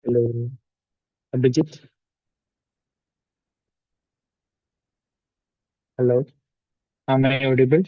Hello, Abhijit. Hello. Am I audible?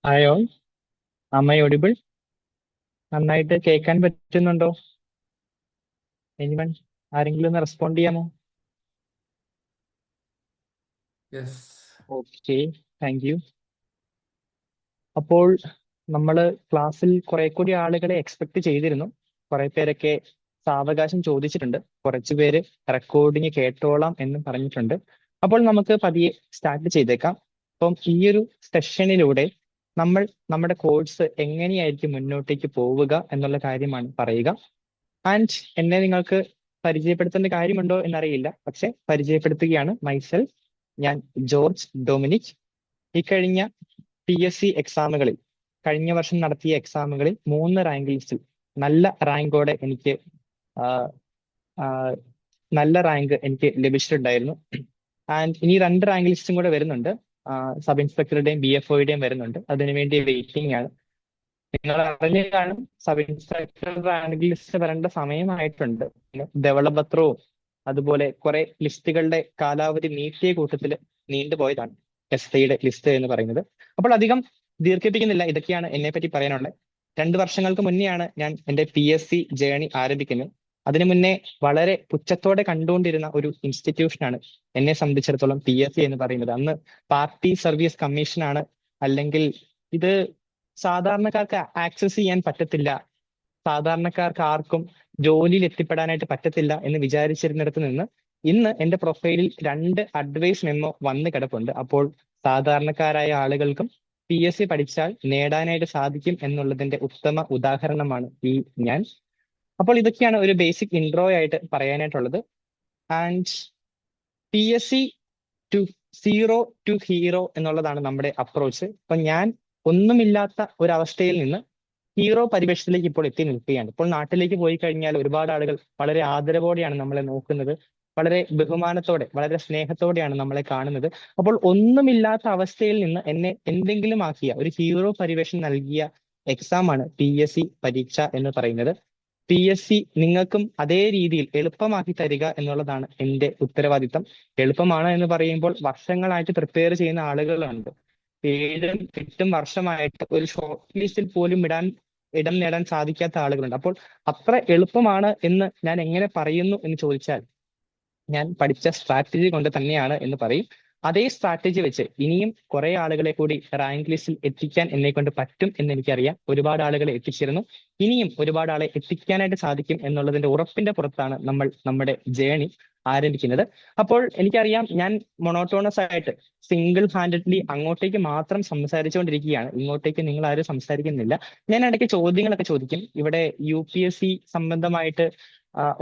Hi all, am I audible? നന്നായിട്ട് കേൾക്കാൻ പറ്റുന്നുണ്ടോ? Anyone? ആരെങ്കിലും ഒന്ന് റെസ്പോണ്ട് ചെയ്യാമോ? യെസ്. Okay, thank you. അപ്പോൾ നമ്മൾ ക്ലാസ്സിൽ കുറെ കൂടി ആളുകളെ എക്സ്പെക്ട് ചെയ്തിരുന്നു. കുറെ പേരൊക്കെ സാവകാശം ചോദിച്ചിട്ടുണ്ട്. കുറച്ച് പേര് റെക്കോർഡിങ് കേട്ടോളാം എന്ന് പറഞ്ഞിട്ടുണ്ട്. അപ്പോൾ നമുക്ക് പതിയെ സ്റ്റാർട്ട് ചെയ്തേക്കാം. അപ്പം ഈ ഒരു സെഷനിലൂടെ നമ്മൾ നമ്മുടെ കോഴ്സ് എങ്ങനെയായിരിക്കും മുന്നോട്ടേക്ക് പോവുക എന്നുള്ള കാര്യമാണ് പറയുക. ആൻഡ് എന്നെ നിങ്ങൾക്ക് പരിചയപ്പെടുത്തേണ്ട കാര്യമുണ്ടോ എന്നറിയില്ല, പക്ഷെ പരിചയപ്പെടുത്തുകയാണ്. മൈസെൽഫ്, ഞാൻ ജോർജ് ഡൊമിനിക്. ഇക്കഴിഞ്ഞ PSC എക്സാമുകളിൽ, കഴിഞ്ഞ വർഷം നടത്തിയ എക്സാമുകളിൽ 3 റാങ്ക് ലിസ്റ്റിൽ നല്ല റാങ്കോടെ എനിക്ക് ആ, ആ, നല്ല റാങ്ക് എനിക്ക് ലഭിച്ചിട്ടുണ്ടായിരുന്നു. ആൻഡ് ഇനി 2 റാങ്ക് ലിസ്റ്റും കൂടെ വരുന്നുണ്ട്. സബ് ഇൻസ്പെക്ടറുടെയും BFOയുടെയും വരുന്നുണ്ട്. അതിനുവേണ്ടി വെയിറ്റിംഗ് ആണ്. നിങ്ങൾ അറിഞ്ഞു കാണും, സബ് ഇൻസ്പെക്ടർ റാങ്ക് ലിസ്റ്റ് വരേണ്ട സമയമായിട്ടുണ്ട്. ധവളപത്രവും അതുപോലെ കുറെ ലിസ്റ്റുകളുടെ കാലാവധി നീട്ടിയ കൂട്ടത്തിൽ നീണ്ടുപോയതാണ് SIയുടെ ലിസ്റ്റ് എന്ന് പറയുന്നത്. അപ്പോൾ അധികം ദീർഘിപ്പിക്കുന്നില്ല, ഇതൊക്കെയാണ് എന്നെ പറ്റി പറയാനുള്ളത്. 2 വർഷങ്ങൾക്ക് മുന്നെയാണ് ഞാൻ എൻ്റെ PSC ജേണി ആരംഭിക്കുന്നത്. അതിനു മുന്നേ വളരെ പുച്ഛത്തോടെ കണ്ടുകൊണ്ടിരുന്ന ഒരു ഇൻസ്റ്റിറ്റ്യൂഷനാണ് എന്നെ സംബന്ധിച്ചിടത്തോളം PSC എന്ന് പറയുന്നത്. അന്ന് പാർട്ടി സർവീസ് കമ്മീഷനാണ്, അല്ലെങ്കിൽ ഇത് സാധാരണക്കാർക്ക് ആക്സസ് ചെയ്യാൻ പറ്റത്തില്ല, സാധാരണക്കാർക്ക് ആർക്കും ജോലിയിൽ എത്തിപ്പെടാനായിട്ട് പറ്റത്തില്ല എന്ന് വിചാരിച്ചിരുന്നിടത്ത് നിന്ന് ഇന്ന് എന്റെ പ്രൊഫൈലിൽ 2 അഡ്വൈസ് മെമ്മോ വന്ന് കിടപ്പുണ്ട്. അപ്പോൾ സാധാരണക്കാരായ ആളുകൾക്കും PSC പഠിച്ചാൽ നേടാനായിട്ട് സാധിക്കും എന്നുള്ളതിന്റെ ഉത്തമ ഉദാഹരണമാണ് ഈ ഞാൻ. അപ്പോൾ ഇതൊക്കെയാണ് ഒരു ബേസിക് ഇൻട്രോ ആയിട്ട് പറയാനായിട്ടുള്ളത്. And PSC to zero to hero എന്നുള്ളതാണ് നമ്മുടെ അപ്രോച്ച്. അപ്പൊ ഞാൻ ഒന്നുമില്ലാത്ത ഒരവസ്ഥയിൽ നിന്ന് ഹീറോ പരിവേഷത്തിലേക്ക് ഇപ്പോൾ എത്തി നിൽക്കുകയാണ്. ഇപ്പോൾ നാട്ടിലേക്ക് പോയി കഴിഞ്ഞാൽ ഒരുപാട് ആളുകൾ വളരെ ആദരവോടെയാണ് നമ്മളെ നോക്കുന്നത്, വളരെ ബഹുമാനത്തോടെ, വളരെ സ്നേഹത്തോടെയാണ് നമ്മളെ കാണുന്നത്. അപ്പോൾ ഒന്നുമില്ലാത്ത അവസ്ഥയിൽ നിന്ന് എന്നെ എന്തെങ്കിലും ആക്കിയ ഒരു ഹീറോ പരിവേഷം നൽകിയ എക്സാമാണ് PSC പരീക്ഷ എന്ന് പറയുന്നത്. PSC നിങ്ങൾക്കും അതേ രീതിയിൽ എളുപ്പമാക്കി തരിക എന്നുള്ളതാണ് എൻ്റെ ഉത്തരവാദിത്തം. എളുപ്പമാണ് എന്ന് പറയുമ്പോൾ വർഷങ്ങളായിട്ട് പ്രിപ്പയർ ചെയ്യുന്ന ആളുകളുണ്ട്. 7-8 വർഷമായിട്ട് ഒരു ഷോർട്ട് ലിസ്റ്റിൽ പോലും ഇടം നേടാൻ സാധിക്കാത്ത ആളുകളുണ്ട്. അപ്പോൾ അത്ര എളുപ്പമാണ് എന്ന് ഞാൻ എങ്ങനെ പറയുന്നു എന്ന് ചോദിച്ചാൽ, ഞാൻ പഠിച്ച സ്ട്രാറ്റജി കൊണ്ട് തന്നെയാണ് എന്ന് പറയും. അതേ സ്ട്രാറ്റജി വെച്ച് ഇനിയും കുറെ ആളുകളെ കൂടി റാങ്ക് ലിസ്റ്റിൽ എത്തിക്കാൻ എന്നെ കൊണ്ട് പറ്റും എന്ന് എനിക്കറിയാം. ഒരുപാട് ആളുകളെ എത്തിച്ചിരുന്നു, ഇനിയും ഒരുപാട് ആളെ എത്തിക്കാനായിട്ട് സാധിക്കും എന്നുള്ളതിന്റെ ഉറപ്പിന്റെ പുറത്താണ് നമ്മൾ നമ്മുടെ ജേണി ആരംഭിക്കുന്നത്. അപ്പോൾ എനിക്കറിയാം, ഞാൻ മൊണോട്ടോണസ് ആയിട്ട് സിംഗിൾ ഹാൻഡഡ്ലി അങ്ങോട്ടേക്ക് മാത്രം സംസാരിച്ചുകൊണ്ടിരിക്കുകയാണ്, ഇങ്ങോട്ടേക്ക് നിങ്ങൾ ആരും സംസാരിക്കുന്നില്ല. ഞാൻ ഇടയ്ക്ക് ചോദ്യങ്ങളൊക്കെ ചോദിക്കും. ഇവിടെ UPSC സംബന്ധമായിട്ട്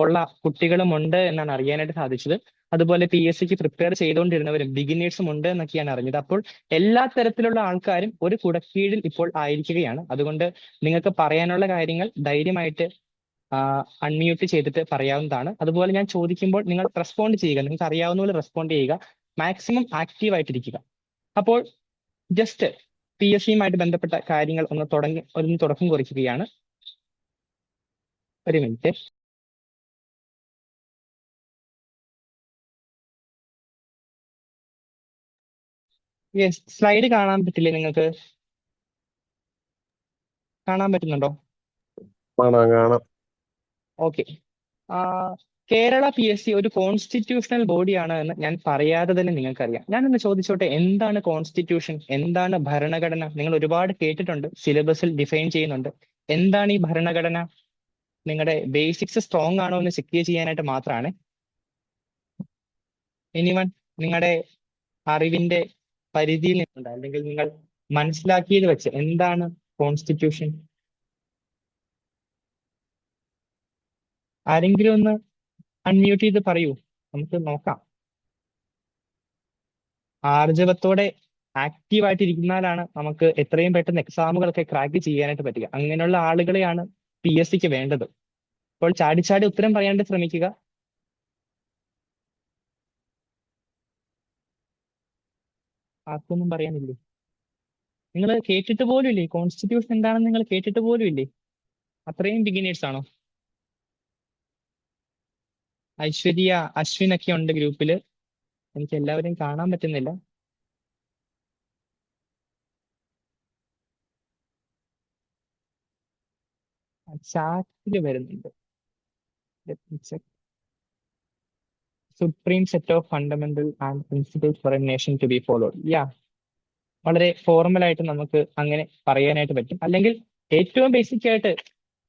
ഉള്ള കുട്ടികളും ഉണ്ട് എന്നാണ് അറിയാനായിട്ട് സാധിച്ചത്. അതുപോലെ PSCക്ക് പ്രിപ്പയർ ചെയ്തുകൊണ്ടിരുന്നവരും ബിഗിനേഴ്സും ഉണ്ട് എന്നൊക്കെയാണ് അറിഞ്ഞത്. അപ്പോൾ എല്ലാ തരത്തിലുള്ള ആൾക്കാരും ഒരു കുടക്കീഴിൽ ഇപ്പോൾ ആയിരിക്കുകയാണ്. അതുകൊണ്ട് നിങ്ങൾക്ക് പറയാനുള്ള കാര്യങ്ങൾ ധൈര്യമായിട്ട് അൺമ്യൂട്ട് ചെയ്തിട്ട് പറയാവുന്നതാണ്. അതുപോലെ ഞാൻ ചോദിക്കുമ്പോൾ നിങ്ങൾ റെസ്പോണ്ട് ചെയ്യുക, നിങ്ങൾക്ക് അറിയാവുന്ന പോലെ റെസ്പോണ്ട് ചെയ്യുക, മാക്സിമം ആക്റ്റീവ് ആയിട്ടിരിക്കുക. അപ്പോൾ ജസ്റ്റ് PSCയുമായിട്ട് ബന്ധപ്പെട്ട കാര്യങ്ങൾ ഒന്ന് തുടക്കം കുറിക്കുകയാണ്. ഒരു മിനിറ്റ്. യെസ്, സ്ലൈഡ് കാണാൻ പറ്റില്ലേ നിങ്ങൾക്ക്? കാണാൻ പറ്റുന്നുണ്ടോ? കാണാം. ഓക്കെ. കേരള PSC ഒരു കോൺസ്റ്റിറ്റ്യൂഷണൽ ബോഡിയാണ് എന്ന് ഞാൻ പറയാതെ തന്നെ നിങ്ങൾക്കറിയാം. ഞാനൊന്ന് ചോദിച്ചോട്ടെ, എന്താണ് കോൺസ്റ്റിറ്റ്യൂഷൻ, എന്താണ് ഭരണഘടന? നിങ്ങൾ ഒരുപാട് കേട്ടിട്ടുണ്ട്, സിലബസിൽ ഡിഫൈൻ ചെയ്യുന്നുണ്ട്. എന്താണ് ഈ ഭരണഘടന? നിങ്ങളുടെ ബേസിക്സ് സ്ട്രോങ് ആണോ എന്ന് ചെക്ക് ചെയ്യാനായിട്ട് മാത്രമാണ്. എനിവൺ, നിങ്ങളുടെ അറിവിന്റെ പരിധിയിൽ നിന്നുണ്ട്, അല്ലെങ്കിൽ നിങ്ങൾ മനസ്സിലാക്കിയത് വെച്ച് എന്താണ് കോൺസ്റ്റിറ്റ്യൂഷൻ? ആരെങ്കിലും ഒന്ന് അൺമ്യൂട്ട് ചെയ്ത് പറയൂ, നമുക്ക് നോക്കാം. ആർജവത്തോടെ ആക്റ്റീവ് ഇരിക്കുന്നാലാണ് നമുക്ക് എത്രയും പെട്ടെന്ന് എക്സാമുകളൊക്കെ ക്രാക്ക് ചെയ്യാനായിട്ട് പറ്റുക. അങ്ങനെയുള്ള ആളുകളെയാണ് PSCക്ക് വേണ്ടത്. അപ്പോൾ ചാടി ഉത്തരം പറയാണ്ട് ശ്രമിക്കുക. ആർക്കൊന്നും പറയാനില്ലേ? നിങ്ങൾ കേട്ടിട്ട് പോലും ഇല്ലേ കോൺസ്റ്റിറ്റ്യൂഷൻ എന്താണെന്ന്? നിങ്ങൾ കേട്ടിട്ട് പോലും ഇല്ലേ? അത്രയും ബിഗിനേഴ്സ് ആണോ? ഐശ്വര്യ, അശ്വിനൊക്കെ ഉണ്ട് ഗ്രൂപ്പില്, എനിക്ക് എല്ലാവരെയും കാണാൻ പറ്റുന്നില്ല. ചാറ്റിൽ വരുന്നുണ്ട്. Supreme set of fundamental and principles for a nation to be followed. വളരെ ഫോർമൽ ആയിട്ട് നമുക്ക് അങ്ങനെ പറയാനായിട്ട് പറ്റും. അല്ലെങ്കിൽ ഏറ്റവും ബേസിക് ആയിട്ട്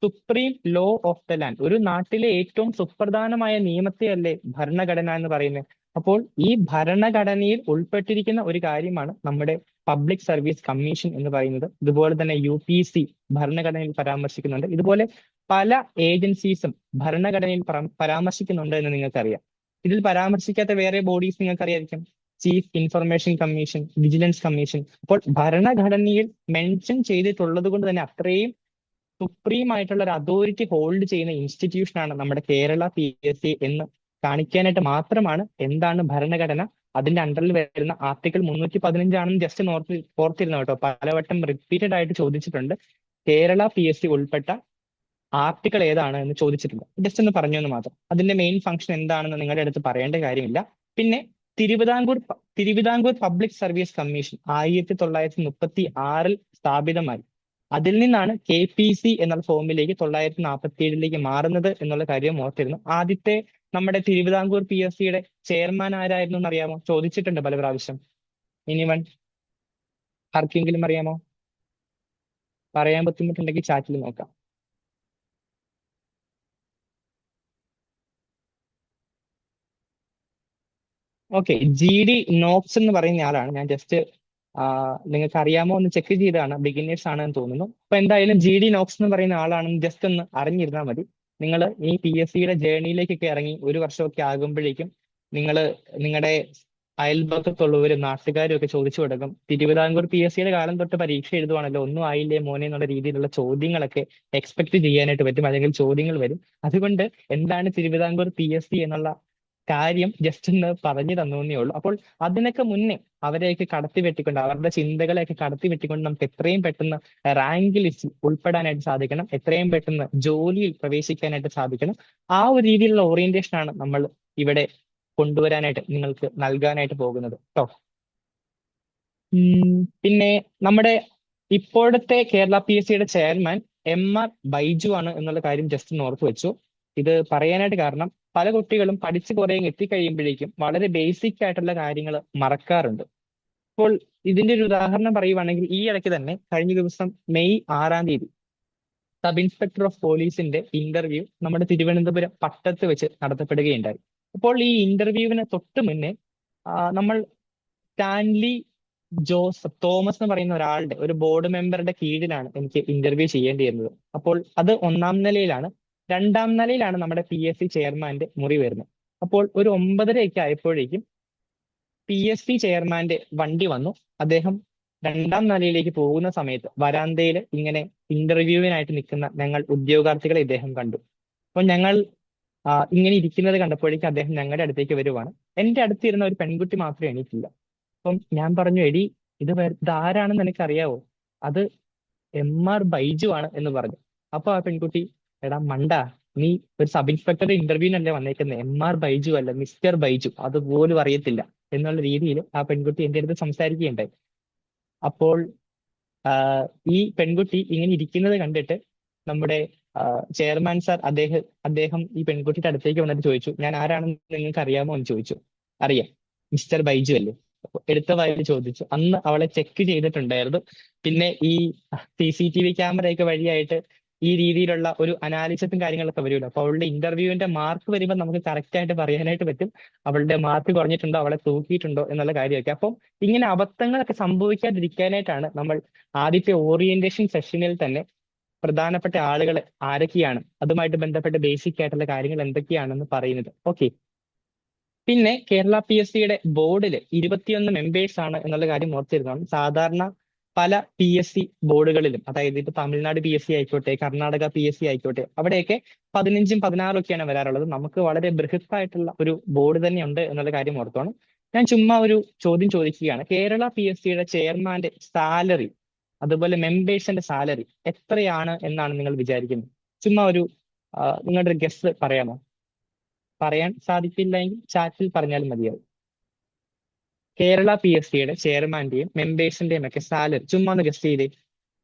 supreme law of the land, ഒരു നാട്ടിലെ ഏറ്റവും സുപ്രധാനമായ നിയമത്തെയല്ലേ ഭരണഘടന എന്ന് പറയുന്നത്. അപ്പോൾ ഈ ഭരണഘടനയിൽ ഉൾപ്പെട്ടിരിക്കുന്ന ഒരു കാര്യമാണ് നമ്മുടെ പബ്ലിക് സർവീസ് കമ്മീഷൻ എന്ന് പറയുന്നത്. ഇതുപോലെ തന്നെ UPC ഭരണഘടനയിൽ പരാമർശിക്കുന്നുണ്ട്. ഇതുപോലെ പല ഏജൻസീസും ഭരണഘടനയിൽ പരാമർശിക്കുന്നുണ്ട് എന്ന് നിങ്ങൾക്കറിയാം. ഇതിൽ പരാമർശിക്കാത്ത വേറെ ബോഡീസ് നിങ്ങൾക്കറിയായിരിക്കും. Chief information commission, vigilance commission. അപ്പോൾ ഭരണഘടനയിൽ മെൻഷൻ ചെയ്തിട്ടുള്ളത് കൊണ്ട് തന്നെ അത്രയും സുപ്രീം ആയിട്ടുള്ള ഒരു അതോറിറ്റി ഹോൾഡ് ചെയ്യുന്ന ഇൻസ്റ്റിറ്റ്യൂഷനാണ് നമ്മുടെ കേരള PSC എന്ന് കാണിക്കാനായിട്ട് മാത്രമാണ് എന്താണ് ഭരണഘടന, അതിന്റെ അണ്ടറിൽ വരുന്ന ആർട്ടിക്കിൾ 315 ജസ്റ്റ് ഓർത്തിരുന്നു കേട്ടോ. പലവട്ടം റിപ്പീറ്റഡ് ആയിട്ട് ചോദിച്ചിട്ടുണ്ട്. കേരള PSC ഉൾപ്പെട്ട ആർട്ടിക്കിൾ ഏതാണ് എന്ന് ചോദിച്ചിട്ടുണ്ട്. ജസ്റ്റ് ഒന്ന് പറഞ്ഞു എന്ന് മാത്രം. അതിന്റെ മെയിൻ ഫംഗ്ഷൻ എന്താണെന്ന് നിങ്ങളുടെ അടുത്ത് പറയേണ്ട കാര്യമില്ല. പിന്നെ തിരുവിതാംകൂർ പബ്ലിക് സർവീസ് കമ്മീഷൻ 1936 സ്ഥാപിതമായി. അതിൽ നിന്നാണ് KPC എന്നുള്ള ഫോമിലേക്ക് 1947 മാറുന്നത് എന്നുള്ള കാര്യം ഓർത്തിരുന്നു. ആദ്യത്തെ നമ്മുടെ തിരുവിതാംകൂർ PSCയുടെ ചെയർമാൻ ആരായിരുന്നു എന്ന് അറിയാമോ? ചോദിച്ചിട്ടുണ്ട് പല പ്രാവശ്യം. എനിവൺ? ആർക്കെങ്കിലും അറിയാമോ? പറയാൻ ബുദ്ധിമുട്ടുണ്ടെങ്കിൽ ചാറ്റിൽ നോക്കാം. ഓക്കെ, GD നോക്സ് എന്ന് പറയുന്ന ആളാണ്. ഞാൻ ജസ്റ്റ് നിങ്ങൾക്ക് അറിയാമോ എന്ന് ചെക്ക് ചെയ്തതാണ്. ബിഗിനേഴ്സ് ആണെന്ന് തോന്നുന്നു. അപ്പൊ എന്തായാലും GD നോക്സ് എന്ന് പറയുന്ന ആളാണെന്ന് ജസ്റ്റ് ഒന്ന് അറിഞ്ഞിരുന്നാൽ മതി. നിങ്ങൾ ഈ PSCയുടെ ജേർണിയിലേക്കൊക്കെ ഇറങ്ങി ഒരു വർഷമൊക്കെ ആകുമ്പോഴേക്കും നിങ്ങൾ നിങ്ങളുടെ അയൽപക്കത്തുള്ളവരും നാട്ടുകാരും ഒക്കെ ചോദിച്ചു തുടങ്ങും, തിരുവിതാംകൂർ PSCയുടെ കാലം തൊട്ട് പരീക്ഷ എഴുതുവാണല്ലോ, ഒന്നും ആയില്ലേ മോനെ എന്നുള്ള രീതിയിലുള്ള ചോദ്യങ്ങളൊക്കെ എക്സ്പെക്ട് ചെയ്യാനായിട്ട് പറ്റും, അല്ലെങ്കിൽ ചോദ്യങ്ങൾ വരും. അതുകൊണ്ട് എന്താണ് തിരുവിതാംകൂർ PSC എന്നുള്ള കാര്യം ജസ്റ്റ് ഒന്ന് പറഞ്ഞു തന്നേ ഉള്ളൂ. അപ്പോൾ അതിനൊക്കെ മുന്നേ അവരെയൊക്കെ കടത്തി വെട്ടിക്കൊണ്ട്, അവരുടെ ചിന്തകളെയൊക്കെ കടത്തി വെട്ടിക്കൊണ്ട് നമുക്ക് എത്രയും പെട്ടെന്ന് റാങ്ക് ലിസ്റ്റിൽ ഉൾപ്പെടാനായിട്ട് സാധിക്കണം, എത്രയും പെട്ടെന്ന് ജോലിയിൽ പ്രവേശിക്കാനായിട്ട് സാധിക്കണം. ആ ഒരു രീതിയിലുള്ള ഓറിയന്റേഷൻ ആണ് നമ്മൾ ഇവിടെ കൊണ്ടുവരാനായിട്ട് നിങ്ങൾക്ക് നൽകാനായിട്ട് പോകുന്നത് കേട്ടോ. പിന്നെ നമ്മുടെ ഇപ്പോഴത്തെ കേരള PSCയുടെ ചെയർമാൻ MR ബൈജു ആണ് എന്നുള്ള കാര്യം ജസ്റ്റ് ഒന്ന് ഓർത്ത് വെച്ചു. ഇത് പറയാനായിട്ട് കാരണം പല കുട്ടികളും പഠിച്ച് കുറെ എത്തിക്കഴിയുമ്പോഴേക്കും വളരെ ബേസിക് ആയിട്ടുള്ള കാര്യങ്ങൾ മറക്കാറുണ്ട്. അപ്പോൾ ഇതിന്റെ ഒരു ഉദാഹരണം പറയുവാണെങ്കിൽ, ഈ ഇടയ്ക്ക് തന്നെ കഴിഞ്ഞ ദിവസം മെയ് 6 സബ് ഇൻസ്പെക്ടർ ഓഫ് പോലീസിന്റെ ഇന്റർവ്യൂ നമ്മുടെ തിരുവനന്തപുരം പട്ടത്ത് വെച്ച് നടത്തപ്പെടുകയുണ്ടായി. അപ്പോൾ ഈ ഇന്റർവ്യൂവിന് തൊട്ട് മുന്നേ നമ്മൾ സ്റ്റാൻലി ജോസഫ് തോമസ് എന്ന് പറയുന്ന ഒരാളുടെ, ഒരു ബോർഡ് മെമ്പറുടെ കീഴിലാണ് എനിക്ക് ഇന്റർവ്യൂ ചെയ്യേണ്ടി വരുന്നത്. അപ്പോൾ അത് 1-ാം നിലയിലാണ്. 2-ാം നിലയിലാണ് നമ്മുടെ PSC ചെയർമാന്റെ മുറി വരുന്നത്. അപ്പോൾ ഒരു 9:30 ആയപ്പോഴേക്കും PSC ചെയർമാന്റെ വണ്ടി വന്നു. അദ്ദേഹം 2-ാം നിലയിലേക്ക് പോകുന്ന സമയത്ത് വരാന്തയിൽ ഇങ്ങനെ ഇന്റർവ്യൂവിനായിട്ട് നിൽക്കുന്ന ഞങ്ങൾ ഉദ്യോഗാർത്ഥികളെ ഇദ്ദേഹം കണ്ടു. അപ്പോൾ ഞങ്ങൾ ഇങ്ങനെ ഇരിക്കുന്നത് കണ്ടപ്പോഴേക്കും അദ്ദേഹം ഞങ്ങളുടെ അടുത്തേക്ക് വരുവാണ്. എന്റെ അടുത്തിരുന്ന ഒരു പെൺകുട്ടി മാത്രമേ എണീറ്റില്ല. അപ്പം ഞാൻ പറഞ്ഞു, എടി ഇതാരാണെന്ന് എനിക്ക് അറിയാവോ? അത് MR ബൈജു ആണ് എന്ന് പറഞ്ഞു. അപ്പൊ ആ പെൺകുട്ടി, എടാ മണ്ട, നീ ഒരു സബ് ഇൻസ്പെക്ടറുടെ ഇന്റർവ്യൂവിനല്ലേ വന്നേക്കുന്നത്, MR ബൈജു അല്ല മിസ്റ്റർ ബൈജു, അതുപോലും അറിയത്തില്ല എന്നുള്ള രീതിയിൽ ആ പെൺകുട്ടി എന്റെ അടുത്ത് സംസാരിക്കുകയുണ്ടായി. അപ്പോൾ ഈ പെൺകുട്ടി ഇങ്ങനെ ഇരിക്കുന്നത് കണ്ടിട്ട് നമ്മുടെ ചെയർമാൻ സാർ അദ്ദേഹം ഈ പെൺകുട്ടിയുടെ അടുത്തേക്ക് വന്നിട്ട് ചോദിച്ചു, ഞാൻ ആരാണെന്ന് നിങ്ങൾക്ക് അറിയാമോ എന്ന് ചോദിച്ചു. അറിയാം, മിസ്റ്റർ ബൈജു അല്ലേ? എടുത്ത വായിൽ ചോദിച്ചു. അന്ന് അവളെ ചെക്ക് ചെയ്തിട്ടുണ്ടായിരുന്നു. പിന്നെ ഈ CCTV ക്യാമറയൊക്കെ വഴിയായിട്ട് ഈ രീതിയിലുള്ള ഒരു അനാലിസിസും കാര്യങ്ങളൊക്കെ വരുമല്ലോ. അപ്പൊ അവളുടെ ഇന്റർവ്യൂവിന്റെ മാർക്ക് വരുമ്പോൾ നമുക്ക് കറക്റ്റ് ആയിട്ട് പറയാനായിട്ട് പറ്റും അവളുടെ മാർക്ക് കുറഞ്ഞിട്ടുണ്ടോ, അവളെ തൂക്കിയിട്ടുണ്ടോ എന്നുള്ള കാര്യമൊക്കെ. അപ്പം ഇങ്ങനെ അബദ്ധങ്ങളൊക്കെ സംഭവിക്കാതിരിക്കാനായിട്ടാണ് നമ്മൾ ആദ്യത്തെ ഓറിയന്റേഷൻ സെഷനിൽ തന്നെ പ്രധാനപ്പെട്ട ആളുകൾ ആരൊക്കെയാണ്, അതുമായിട്ട് ബന്ധപ്പെട്ട ബേസിക് ആയിട്ടുള്ള കാര്യങ്ങൾ എന്തൊക്കെയാണെന്ന് പറയുന്നത്. ഓക്കെ, പിന്നെ കേരള PSCയുടെ ബോർഡിൽ 21 മെമ്പേഴ്സ് ആണ് എന്നുള്ള കാര്യം ഓർത്തിരുന്നതാണ്. സാധാരണ പല PSC ബോർഡുകളിലും, അതായത് ഇപ്പൊ തമിഴ്നാട് PSC ആയിക്കോട്ടെ, കർണാടക PSC ആയിക്കോട്ടെ, അവിടെയൊക്കെ 15ഉം 16ഉം ഒക്കെയാണ് വരാറുള്ളത്. നമുക്ക് വളരെ ബൃഹത്തായിട്ടുള്ള ഒരു ബോർഡ് തന്നെ ഉണ്ട് എന്നുള്ള കാര്യം ഓർത്തോണം. ഞാൻ ചുമ്മാ ഒരു ചോദ്യം ചോദിക്കുകയാണ്. കേരള PSCയുടെ ചെയർമാന്റെ സാലറി, അതുപോലെ മെമ്പേഴ്സിന്റെ സാലറി എത്രയാണ് എന്നാണ് നിങ്ങൾ വിചാരിക്കുന്നത്? ചുമ്മാ ഒരു നിങ്ങളുടെ ഒരു ഗസ് പറയാമോ? പറയാൻ സാധിക്കില്ലെങ്കിൽ ചാറ്റിൽ പറഞ്ഞാലും മതിയാവും. കേരള PSCയുടെ ചെയർമാന്റെയും മെമ്പേഴ്സിന്റെയും ഒക്കെ സാലറി ചുമ്മാ ഒന്ന് ഗസ് ചെയ്തേ.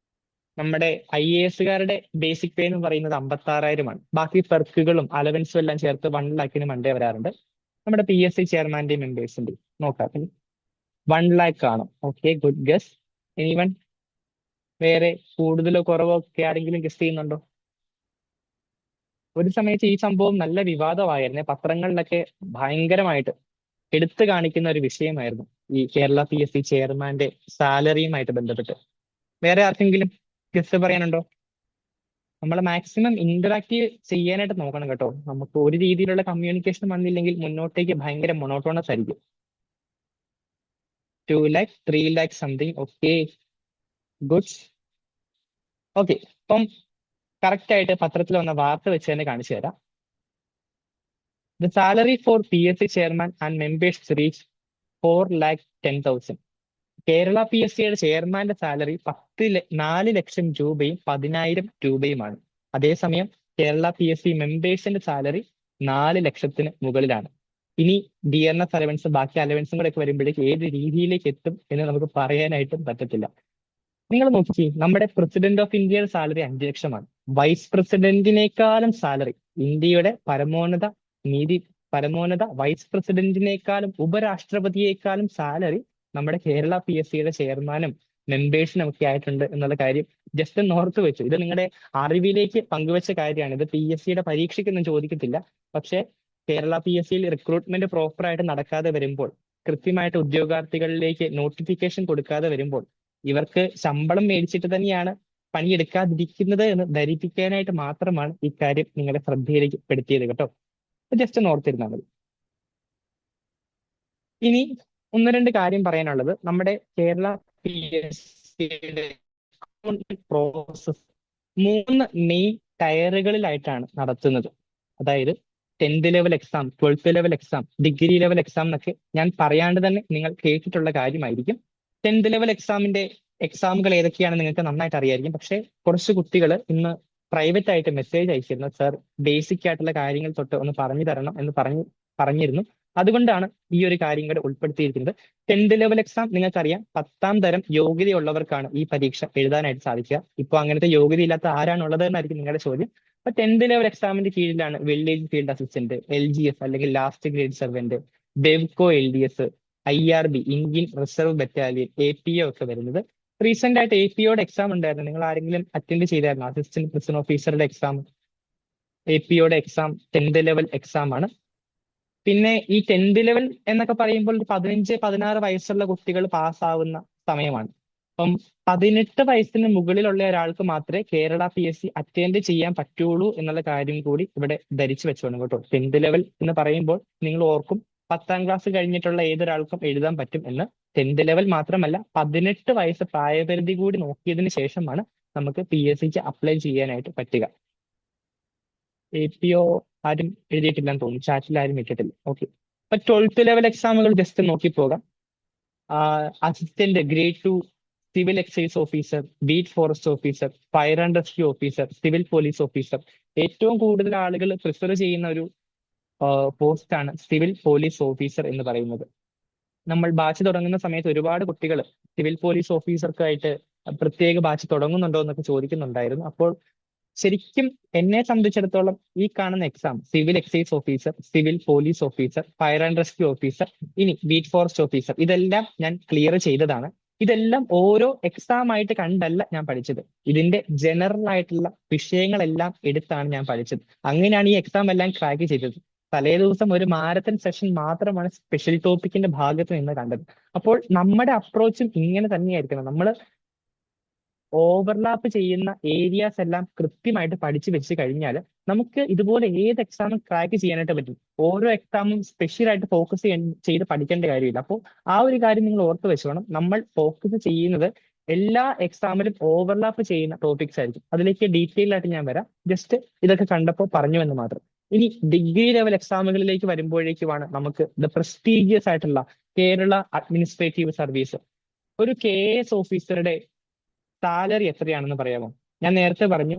നമ്മുടെ IASകാരുടെ ബേസിക് പേ എന്ന് പറയുന്നത് 56,000 ബാക്കി പെർക്കുകളും അലവൻസും എല്ലാം ചേർത്ത് 1 lakh മണ്ടേ വരാറുണ്ട്. നമ്മുടെ PSC ചെയർമാന്റെയും മെമ്പേഴ്സിന്റെയും നോക്കാം 1 lakh ആണ്. Okay, good guess. എനിവൺ വേറെ കൂടുതലോ കുറവോ ഒക്കെ ആരെങ്കിലും ഗസ് ചെയ്യുന്നുണ്ടോ? ഒരു സമയത്ത് ഈ സംഭവം നല്ല വിവാദമായിരുന്നേ, പത്രങ്ങളിലൊക്കെ ഭയങ്കരമായിട്ട് എടുത്തു കാണിക്കുന്ന ഒരു വിഷയമായിരുന്നു ഈ കേരള PSC ചെയർമാന്റെ സാലറിയുമായിട്ട് ബന്ധപ്പെട്ട്. വേറെ ആർക്കെങ്കിലും ഗസ് പറയാനുണ്ടോ? നമ്മൾ മാക്സിമം ഇന്ററാക്റ്റീവ് ചെയ്യാനായിട്ട് നോക്കണം കേട്ടോ. നമുക്ക് ഒരു രീതിയിലുള്ള കമ്മ്യൂണിക്കേഷൻ വന്നില്ലെങ്കിൽ മുന്നോട്ടേക്ക് ഭയങ്കര മൊണോട്ടോണസ് ആയിരിക്കും. 2 lakh 3 lakh something. Okay, good. Okay, അപ്പം കറക്റ്റ് ആയിട്ട് പത്രത്തിൽ വന്ന വാർത്ത വെച്ച് തന്നെ കാണിച്ചു തരാം. The salary for PSC chairman and members reached 4,10,000. Kerala PSCയുടെ ചെയർമാന്റെ സാലറി 4 ലക്ഷം രൂപയും 10,000 രൂപയുമാണ്. അതേസമയം കേരള PSC മെമ്പേഴ്സിന്റെ സാലറി 4 ലക്ഷത്തിന് മുകളിലാണ്. ഇനി DNS അലവൻസ് ബാക്കി അലവൻസും കൂടെ ഒക്കെ വരുമ്പോഴേക്ക് ഏത് രീതിയിലേക്ക് എത്തും എന്ന് നമുക്ക് പറയാനായിട്ടും പറ്റത്തില്ല. നിങ്ങൾ നോക്കിക്കേ, നമ്മുടെ പ്രസിഡന്റ് ഓഫ് ഇന്ത്യയുടെ സാലറി 5 ലക്ഷമാണ്. വൈസ് പ്രസിഡന്റിനേക്കാളും സാലറി, ഇന്ത്യയുടെ പരമോന്നത വൈസ് പ്രസിഡന്റിനേക്കാളും ഉപരാഷ്ട്രപതിയേക്കാളും സാലറി നമ്മുടെ കേരള PSCയുടെ ചെയർമാനും മെമ്പേഴ്സിനും ഒക്കെ ആയിട്ടുണ്ട് എന്നുള്ള കാര്യം ജസ്റ്റ് ഒന്ന് ഓർത്ത് വെച്ചു. ഇത് നിങ്ങളുടെ അറിവിലേക്ക് പങ്കുവെച്ച കാര്യമാണ്. ഇത് PSCയുടെ പരീക്ഷയ്ക്കൊന്നും ചോദിക്കത്തില്ല. പക്ഷേ കേരള PSCയിൽ റിക്രൂട്ട്മെന്റ് പ്രോപ്പറായിട്ട് നടക്കാതെ വരുമ്പോൾ, കൃത്യമായിട്ട് ഉദ്യോഗാർത്ഥികളിലേക്ക് നോട്ടിഫിക്കേഷൻ കൊടുക്കാതെ വരുമ്പോൾ, ഇവർക്ക് ശമ്പളം മേടിച്ചിട്ട് തന്നെയാണ് പണിയെടുക്കാതിരിക്കുന്നത് എന്ന് ധരിപ്പിക്കാനായിട്ട് മാത്രമാണ് ഈ കാര്യം നിങ്ങളുടെ ശ്രദ്ധയിലേക്ക് പെടുത്തിയത് കേട്ടോ. ജസ്റ്റ് ഒന്ന് ഓർത്തിരുന്നാൽ മതി. ഇനി ഒന്ന് രണ്ട് കാര്യം പറയാനുള്ളത്, നമ്മുടെ കേരള PSCയുടെ പ്രോസസ് 3 മെയിൻ ടയറുകളിലായിട്ടാണ് നടത്തുന്നത്. അതായത് 10th level exam, 12th level exam, degree level exam എന്നൊക്കെ ഞാൻ പറയാണ്ട് തന്നെ നിങ്ങൾ കേട്ടിട്ടുള്ള കാര്യമായിരിക്കും. 10th ലെവൽ എക്സാമുകൾ ഏതൊക്കെയാണ് നിങ്ങൾക്ക് നന്നായിട്ട് അറിയായിരിക്കും. പക്ഷേ കുറച്ച് കുട്ടികൾ ഇന്ന് പ്രൈവറ്റ് ആയിട്ട് മെസ്സേജ് അയച്ചിരുന്നു, സർ ബേസിക് ആയിട്ടുള്ള കാര്യങ്ങൾ തൊട്ട് ഒന്ന് പറഞ്ഞു തരണം എന്ന് പറഞ്ഞിരുന്നു. അതുകൊണ്ടാണ് ഈ ഒരു കാര്യം കൂടെ ഉൾപ്പെടുത്തിയിരിക്കുന്നത്. 10th ലെവൽ എക്സാം നിങ്ങൾക്കറിയാം, 10ാം തരം യോഗ്യതയുള്ളവർക്കാണ് ഈ പരീക്ഷ എഴുതാനായിട്ട് സാധിക്കുക. ഇപ്പൊ അങ്ങനത്തെ യോഗ്യതയില്ലാത്ത ആരാണുള്ളത് എന്നായിരിക്കും നിങ്ങളുടെ ചോദ്യം. അപ്പൊ 10th ലെവൽ എക്സാമിന്റെ കീഴിലാണ് വില്ലേജ് ഫീൽഡ് അസിസ്റ്റന്റ്, LGS അല്ലെങ്കിൽ last grade servant, Bevco LDS, IRB Indian reserve battalion, APO ഒക്കെ വരുന്നത്. റീസെന്റ് ആയിട്ട് APOയുടെ എക്സാം ഉണ്ടായിരുന്നു. നിങ്ങൾ ആരെങ്കിലും അറ്റൻഡ് ചെയ്തായിരുന്നു? അസിസ്റ്റന്റ് പ്രിസൺ ഓഫീസറുടെ എക്സാം, APOയുടെ എക്സാം 10th ലെവൽ എക്സാം ആണ്. പിന്നെ ഈ 10th ലെവൽ എന്നൊക്കെ പറയുമ്പോൾ 15-16 വയസ്സുള്ള കുട്ടികൾ പാസ്സാവുന്ന സമയമാണ്. അപ്പം 18 വയസ്സിന് മുകളിലുള്ള ഒരാൾക്ക് മാത്രമേ കേരള PSC അറ്റൻഡ് ചെയ്യാൻ പറ്റുള്ളൂ എന്നുള്ള കാര്യം കൂടി ഇവിടെ ധരിച്ചു വെച്ചോണം കേട്ടോ. 10th ലെവൽ എന്ന് പറയുമ്പോൾ നിങ്ങൾ ഓർക്കും, 10ാം ക്ലാസ് കഴിഞ്ഞിട്ടുള്ള ഏതൊരാൾക്കും എഴുതാൻ പറ്റും എന്ന്. 10th ലെവൽ മാത്രമല്ല, 18 വയസ്സ് പ്രായപരിധി കൂടി നോക്കിയതിന് ശേഷമാണ് നമുക്ക് PSCക്ക് അപ്ലൈ ചെയ്യാനായിട്ട് പറ്റുക. APO ആരും എഴുതിയിട്ടില്ലെന്ന് തോന്നുന്നു, ചാറ്റിൽ ആരും ഇട്ടിട്ടില്ല. ഓക്കെ, അപ്പൊ 12th ലെവൽ എക്സാമുകൾ ജസ്റ്റ് നോക്കിപ്പോകാം. Assistant grade 2 civil excise officer, beat forest officer, fire and rescue officer, civil police officer. ഏറ്റവും കൂടുതൽ ആളുകൾ പ്രിഫർ ചെയ്യുന്ന ഒരു പോസ്റ്റാണ് സിവിൽ പോലീസ് ഓഫീസർ എന്ന് പറയുന്നത്. നമ്മൾ ബാച്ച് തുടങ്ങുന്ന സമയത്ത് ഒരുപാട് കുട്ടികൾ സിവിൽ പോലീസ് ഓഫീസർക്കായിട്ട് പ്രത്യേക ബാച്ച് തുടങ്ങുന്നുണ്ടോ എന്നൊക്കെ ചോദിക്കുന്നുണ്ടായിരുന്നു. അപ്പോൾ ശരിക്കും എന്നെ സംബന്ധിച്ചിടത്തോളം ഈ കാണുന്ന exam civil excise officer, civil police officer, fire and rescue officer, ഇനി ബീറ്റ് ഫോറസ്റ്റ് ഓഫീസർ, ഇതെല്ലാം ഞാൻ ക്ലിയർ ചെയ്തതാണ്. ഇതെല്ലാം ഓരോ എക്സാം ആയിട്ട് കണ്ടല്ല ഞാൻ പഠിച്ചത്. ഇതിന്റെ ജനറൽ ആയിട്ടുള്ള വിഷയങ്ങളെല്ലാം എടുത്താണ് ഞാൻ പഠിച്ചത്. അങ്ങനെയാണ് ഈ എക്സാം എല്ലാം ക്രാക്ക് ചെയ്തത്. തലേ ദിവസം ഒരു മാരത്തൺ സെഷൻ മാത്രമാണ് സ്പെഷ്യൽ ടോപ്പിക്കിന്റെ ഭാഗത്ത് നിന്ന് കണ്ടത്. അപ്പോൾ നമ്മുടെ അപ്രോച്ചും ഇങ്ങനെ തന്നെയായിരിക്കണം. നമ്മൾ ഓവർലാപ്പ് ചെയ്യുന്ന ഏരിയാസ് എല്ലാം കൃത്യമായിട്ട് പഠിച്ചു വെച്ച് കഴിഞ്ഞാൽ നമുക്ക് ഇതുപോലെ ഏത് എക്സാമും ക്രാക്ക് ചെയ്യാനായിട്ട് പറ്റും. ഓരോ എക്സാമും സ്പെഷ്യൽ ആയിട്ട് ഫോക്കസ് ചെയ്ത് പഠിക്കേണ്ട കാര്യമില്ല. അപ്പോൾ ആ ഒരു കാര്യം നിങ്ങൾ ഓർത്ത് വെച്ചോണം. നമ്മൾ ഫോക്കസ് ചെയ്യുന്നത് എല്ലാ എക്സാമിലും ഓവർലാപ്പ് ചെയ്യുന്ന ടോപ്പിക്സ് ആയിരിക്കും. അതിലേക്ക് ഡീറ്റെയിൽ ആയിട്ട് ഞാൻ വരാം. ജസ്റ്റ് ഇതൊക്കെ കണ്ടപ്പോൾ പറഞ്ഞു എന്ന് മാത്രം. ഇനി ഡിഗ്രി ലെവൽ എക്സാമുകളിലേക്ക് വരുമ്പോഴേക്കുമാണ് നമുക്ക് ദ പ്രസ്റ്റീജിയസ് ആയിട്ടുള്ള കേരള അഡ്മിനിസ്ട്രേറ്റീവ് സർവീസ്. ഒരു KS ഓഫീസറുടെ സാലറി എത്രയാണെന്ന് പറയാമോ? ഞാൻ നേരത്തെ പറഞ്ഞു,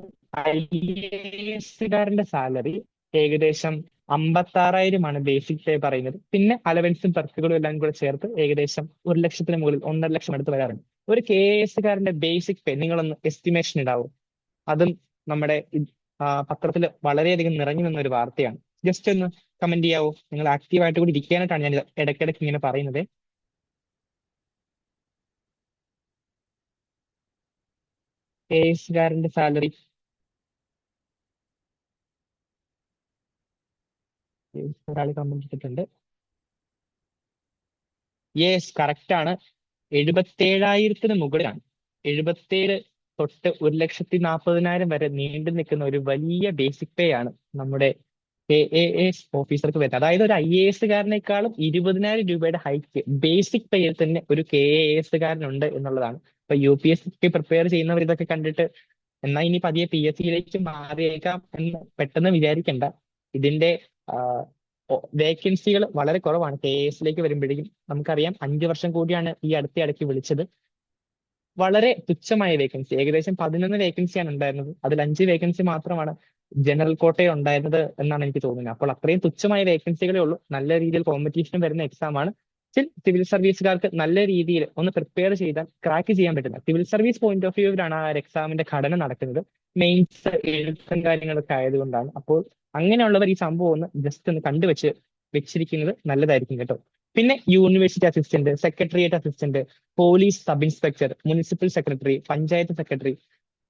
IASകാരന്റെ സാലറി ഏകദേശം 56,000 ബേസിക് പേ പറയുന്നത്. പിന്നെ അലവൻസും പെർക്കുകളും എല്ലാം കൂടെ ചേർത്ത് ഏകദേശം 1 ലക്ഷത്തിന് മുകളിൽ 1.5 ലക്ഷം അടുത്ത് വരാറുണ്ട്. ഒരു KAS-കാരന്റെ ബേസിക് പേ നിങ്ങളൊന്ന് എസ്റ്റിമേഷൻ ഇടാവോ? അതും നമ്മുടെ പത്രത്തിൽ വളരെയധികം നിറഞ്ഞു നിന്ന ഒരു വാർത്തയാണ്. ജസ്റ്റ് ഒന്ന് കമന്റ് ചെയ്യാവോ? നിങ്ങൾ ആക്റ്റീവായിട്ട് കൂടി ഇരിക്കാനായിട്ടാണ് ഞാൻ ഇടയ്ക്കിടയ്ക്ക് ഇങ്ങനെ പറയുന്നത്. KAS-കാരന്റെ സാലറി ഒരാൾ കമന്റ് ഇട്ടിട്ടുണ്ട്. യെസ്, കറക്റ്റ് ആണ്. 77,000-ന് മുകളിലാണ്. 77 തൊട്ട് 1,40,000 വരെ നീണ്ടു നിൽക്കുന്ന ഒരു വലിയ ബേസിക് പേ ആണ് നമ്മുടെ KAS ഓഫീസർക്ക് വരുന്നത്. അതായത് ഒരു IAS-കാരനേക്കാളും 20,000 രൂപയുടെ ഹൈക്ക് ബേസിക് പേയിൽ തന്നെ ഒരു KAS-കാരനുണ്ട് എന്നുള്ളതാണ്. ഇപ്പൊ UPSC പ്രിപ്പയർ ചെയ്യുന്നവർ ഇതൊക്കെ കണ്ടിട്ട് എന്നാൽ ഇനി പതിയെ PSC-യിലേക്ക് മാറിയേക്കാം എന്ന് പെട്ടെന്ന് വിചാരിക്കണ്ട. ഇതിന്റെ വേക്കൻസികൾ വളരെ കുറവാണ്. KAS-ലേക്ക് വരുമ്പോഴേക്കും നമുക്കറിയാം 5 വർഷം കൂടിയാണ് ഈ അടുത്തിടയ്ക്ക് വിളിച്ചത്. വളരെ തുച്ഛമായ വേക്കൻസി, ഏകദേശം 11 വേക്കൻസിയാണ് ഉണ്ടായിരുന്നത്. അതിൽ 5 വേക്കൻസി മാത്രമാണ് ജനറൽ കോട്ടയിൽ ഉണ്ടായിരുന്നത് എന്നാണ് എനിക്ക് തോന്നുന്നത്. അപ്പോൾ അത്രയും തുച്ഛമായ വേക്കൻസികളേ ഉള്ളൂ. നല്ല രീതിയിൽ കോമ്പറ്റീഷൻ വരുന്ന എക്സാം ആണ്. സിവിൽ സർവീസുകാർക്ക് നല്ല രീതിയിൽ ഒന്ന് പ്രിപ്പയർ ചെയ്താൽ ക്രാക്ക് ചെയ്യാൻ പറ്റുന്ന സിവിൽ സർവീസ് പോയിന്റ് ഓഫ് വ്യൂവിലാണ് ആ ഒരു എക്സാമിന്റെ ഘടന നടക്കുന്നത്. മെയിൻസ് എഴുത്തും കാര്യങ്ങളൊക്കെ ആയതുകൊണ്ടാണ്. അപ്പോൾ അങ്ങനെയുള്ളവർ ഈ സംഭവം ഒന്ന് ജസ്റ്റ് ഒന്ന് വെച്ചിരിക്കുന്നത് നല്ലതായിരിക്കും കേട്ടോ. പിന്നെ university assistant, secretariat assistant, police sub inspector, municipal secretary, panchayat secretary,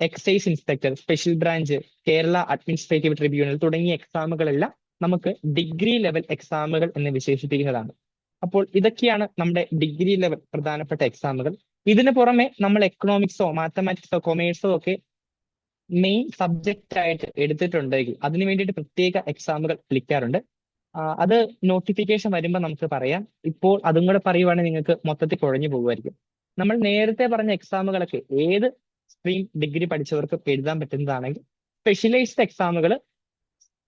excise inspector, special branch, Kerala administrative tribunal തുടങ്ങിയ എക്സാമുകളെല്ലാം നമുക്ക് ഡിഗ്രി ലെവൽ എക്സാമുകൾ എന്ന് വിശേഷിപ്പിക്കുന്നതാണ്. അപ്പോൾ ഇതൊക്കെയാണ് നമ്മുടെ ഡിഗ്രി ലെവൽ പ്രധാനപ്പെട്ട എക്സാമുകൾ. ഇതിനു പുറമെ നമ്മൾ എക്കണോമിക്സോ മാത്തമാറ്റിക്സോ കൊമേഴ്സോ ഒക്കെ മെയിൻ സബ്ജക്റ്റ് ആയിട്ട് എടുത്തിട്ടുണ്ടെങ്കിൽ അതിനു വേണ്ടിയിട്ട് പ്രത്യേക എക്സാമുകൾ വിളിക്കാറുണ്ട്. അത് നോട്ടിഫിക്കേഷൻ വരുമ്പോൾ നമുക്ക് പറയാം. ഇപ്പോൾ അതും കൂടെ പറയുവാണെങ്കിൽ നിങ്ങൾക്ക് മൊത്തത്തിൽ കുഴഞ്ഞു പോകുമായിരിക്കും. നമ്മൾ നേരത്തെ പറഞ്ഞ എക്സാമുകളൊക്കെ ഏത് സ്ട്രീം ഡിഗ്രി പഠിച്ചവർക്ക് എഴുതാൻ പറ്റുന്നതാണെങ്കിൽ സ്പെഷ്യലൈസ്ഡ് എക്സാമുകൾ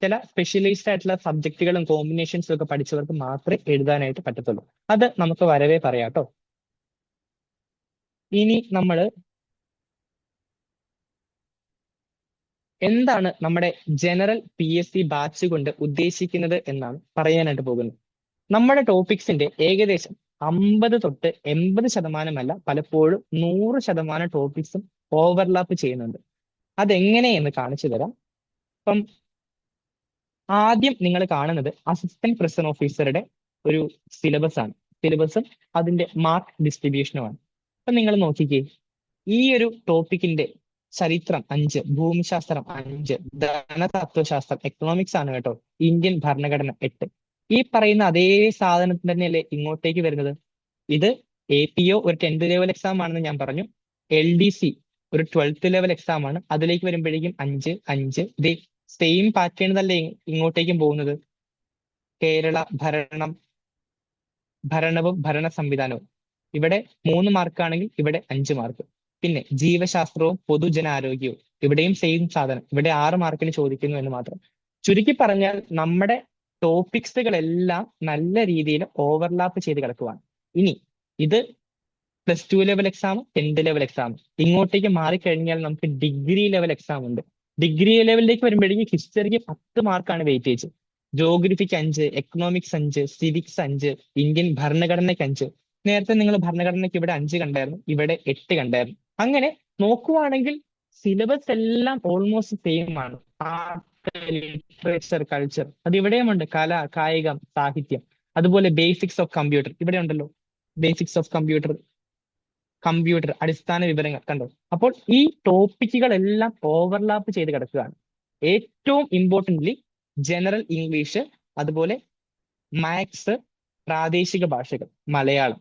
ചില സ്പെഷ്യലൈസ്ഡ് ആയിട്ടുള്ള സബ്ജക്റ്റുകളും കോമ്പിനേഷൻസും ഒക്കെ പഠിച്ചവർക്ക് മാത്രമേ എഴുതാനായിട്ട് പറ്റത്തുള്ളൂ. അത് നമുക്ക് വരവേ പറയാം കേട്ടോ. ഇനി നമ്മൾ എന്താണ് നമ്മുടെ ജനറൽ PSC ബാച്ച് കൊണ്ട് ഉദ്ദേശിക്കുന്നത് എന്നാണ് പറയാനായിട്ട് പോകുന്നത്. നമ്മുടെ ടോപ്പിക്സിന്റെ ഏകദേശം 50 തൊട്ട് 80% പലപ്പോഴും 100% ടോപ്പിക്സും ഓവർലാപ്പ് ചെയ്യുന്നുണ്ട്. അതെങ്ങനെയെന്ന് കാണിച്ചു തരാം. അപ്പം ആദ്യം നിങ്ങൾ കാണുന്നത് അസിസ്റ്റന്റ് പ്രിസൺ ഓഫീസറുടെ ഒരു സിലബസ് ആണ്. സിലബസും അതിന്റെ മാർക്ക് ഡിസ്ട്രിബ്യൂഷനുമാണ്. അപ്പൊ നിങ്ങൾ നോക്കിക്കേ, ഈ ഒരു ടോപ്പിക്കിന്റെ ചരിത്രം 5, ഭൂമിശാസ്ത്രം 5, ധനതത്വശാസ്ത്രം, എക്കണോമിക്സ് ആണ് കേട്ടോ, ഇന്ത്യൻ ഭരണഘടന 8. ഈ പറയുന്ന അതേ സാധനം തന്നെയല്ലേ ഇങ്ങോട്ടേക്ക് വരുന്നത്. ഇത് APO ഒരു 10th ലെവൽ എക്സാം ആണെന്ന് ഞാൻ പറഞ്ഞു. LDC ഒരു 12th ലെവൽ എക്സാം ആണ്. അതിലേക്ക് വരുമ്പോഴേക്കും 5, 5. ഇതേ സെയിം പാറ്റേൺ തന്നെ ഇങ്ങോട്ടേക്കും പോകുന്നത്. കേരള ഭരണവും ഭരണ സംവിധാനവും ഇവിടെ 3 മാർക്കാണെങ്കിൽ ഇവിടെ 5 മാർക്ക്. പിന്നെ ജീവശാസ്ത്രവും പൊതുജനാരോഗ്യവും ഇവിടെയും സെയിം സാധനം. ഇവിടെ 6 മാർക്കിന് ചോദിക്കുന്നു എന്ന് മാത്രം. ചുരുക്കി പറഞ്ഞാൽ നമ്മുടെ ടോപ്പിക്സുകളെല്ലാം നല്ല രീതിയിൽ ഓവർലാപ്പ് ചെയ്ത് കിടക്കുവാണ്. ഇനി ഇത് +2 level exam, 10th level exam. ഇങ്ങോട്ടേക്ക് മാറിക്കഴിഞ്ഞാൽ നമുക്ക് ഡിഗ്രി ലെവൽ എക്സാം ഉണ്ട്. ഡിഗ്രി ലെവലിലേക്ക് വരുമ്പോഴേക്കും ഹിസ്റ്ററിക്ക് 10 മാർക്കാണ് വെയിറ്റേജ്, ജോഗ്രഫിക്ക് 5, എക്കണോമിക്സ് 5, സിവിക്സ് 5, ഇന്ത്യൻ ഭരണഘടനയ്ക്ക് 5. നേരത്തെ നിങ്ങൾ ഭരണഘടനയ്ക്ക് ഇവിടെ 5 കണ്ടായിരുന്നു, ഇവിടെ 8 കണ്ടായിരുന്നു. അങ്ങനെ നോക്കുവാണെങ്കിൽ സിലബസ് എല്ലാം ഓൾമോസ്റ്റ് സെയിം ആണ്. ആർട്ട്, ലിറ്ററേച്ചർ, കൾച്ചർ അത് ഇവിടെയുമുണ്ട്. കല, കായികം, സാഹിത്യം. അതുപോലെ ബേസിക്സ് ഓഫ് കമ്പ്യൂട്ടർ ഇവിടെ ഉണ്ടല്ലോ. ബേസിക്സ് ഓഫ് കമ്പ്യൂട്ടർ അടിസ്ഥാന വിവരങ്ങൾ കണ്ടോ. അപ്പോൾ ഈ ടോപ്പിക്കുകളെല്ലാം ഓവർലാപ്പ് ചെയ്ത് കിടക്കുകയാണ്. ഏറ്റവും ഇമ്പോർട്ടൻ്റ്ലി ജനറൽ ഇംഗ്ലീഷ്, അതുപോലെ മാത്സ്, പ്രാദേശിക ഭാഷകൾ, മലയാളം.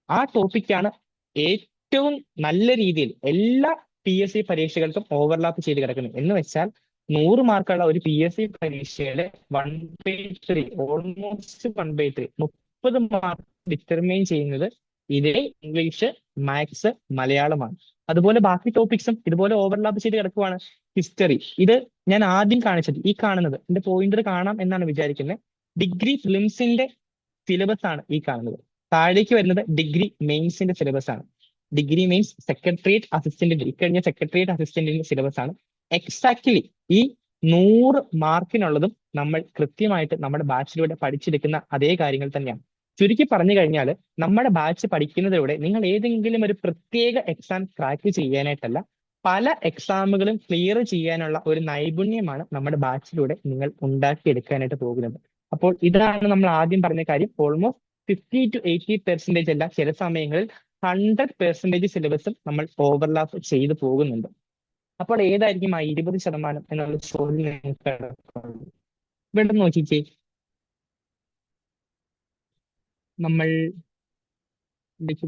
ആ ടോപ്പിക്കാണ് ഏറ്റവും നല്ല രീതിയിൽ എല്ലാ PSC പരീക്ഷകൾക്കും ഓവർലാപ്പ് ചെയ്ത് കിടക്കുന്നത്. എന്ന് വെച്ചാൽ 100 മാർക്കുള്ള ഒരു PSC പരീക്ഷയുടെ 1/3, ഓൾമോസ്റ്റ് 1/3, 30 മാർക്ക് ഡിറ്റർമൈൻ ചെയ്യുന്നത് ഇതേ ഇംഗ്ലീഷ്, മാത്സ്, മലയാളമാണ്. അതുപോലെ ബാക്കി ടോപ്പിക്സും ഇതുപോലെ ഓവർലാപ്പ് ചെയ്ത് കിടക്കുവാണ്. ഹിസ്റ്ററി, ഇത് ഞാൻ ആദ്യം കാണിച്ചത്, ഈ കാണുന്നത് എന്റെ പോയിന്റർ കാണാം എന്നാണ് വിചാരിക്കുന്നത്. ഡിഗ്രി ഫിലിംസിന്റെ സിലബസ് ആണ് ഈ കാണുന്നത്. താഴേക്ക് വരുന്നത് ഡിഗ്രി മെയിൻസിന്റെ സിലബസ് ആണ്. ഡിഗ്രി മെയിൻസ് സെക്രട്ടേറിയറ്റ് അസിസ്റ്റന്റിന്റെ ഇക്കഴിഞ്ഞ സെക്രട്ടേറിയറ്റ് അസിസ്റ്റന്റിന്റെ സിലബസ് ആണ്. എക്സാക്ട്ലി ഈ 100 മാർക്കിനുള്ളതും നമ്മൾ കൃത്യമായിട്ട് നമ്മുടെ ബാച്ചിലൂടെ പഠിച്ചെടുക്കുന്ന അതേ കാര്യങ്ങൾ തന്നെയാണ്. ചുരുക്കി പറഞ്ഞു കഴിഞ്ഞാൽ നമ്മുടെ ബാച്ച് പഠിക്കുന്നതിലൂടെ നിങ്ങൾ ഏതെങ്കിലും ഒരു പ്രത്യേക എക്സാം ക്രാക്ക് ചെയ്യാനായിട്ടല്ല, പല എക്സാമുകളും ക്ലിയർ ചെയ്യാനുള്ള ഒരു നൈപുണ്യമാണ് നമ്മുടെ ബാച്ചിലൂടെ നിങ്ങൾ ഉണ്ടാക്കിയെടുക്കാനായിട്ട് പോകുന്നത്. അപ്പോൾ ഇതാണ് നമ്മൾ ആദ്യം പറഞ്ഞ കാര്യം. ഓൾമോസ്റ്റ് 50 to 80% അല്ല, ചില സമയങ്ങളിൽ 100% സിലബസും നമ്മൾ ഓവർലാപ്പ് ചെയ്തു പോകുന്നുണ്ട്. അപ്പോൾ ഏതായിരിക്കും ആ 20% എന്നുള്ള ചോദ്യം നിങ്ങൾക്ക് കിടക്കുന്നത്. ഇവിടെ നോക്കിക്കേ, നമ്മൾ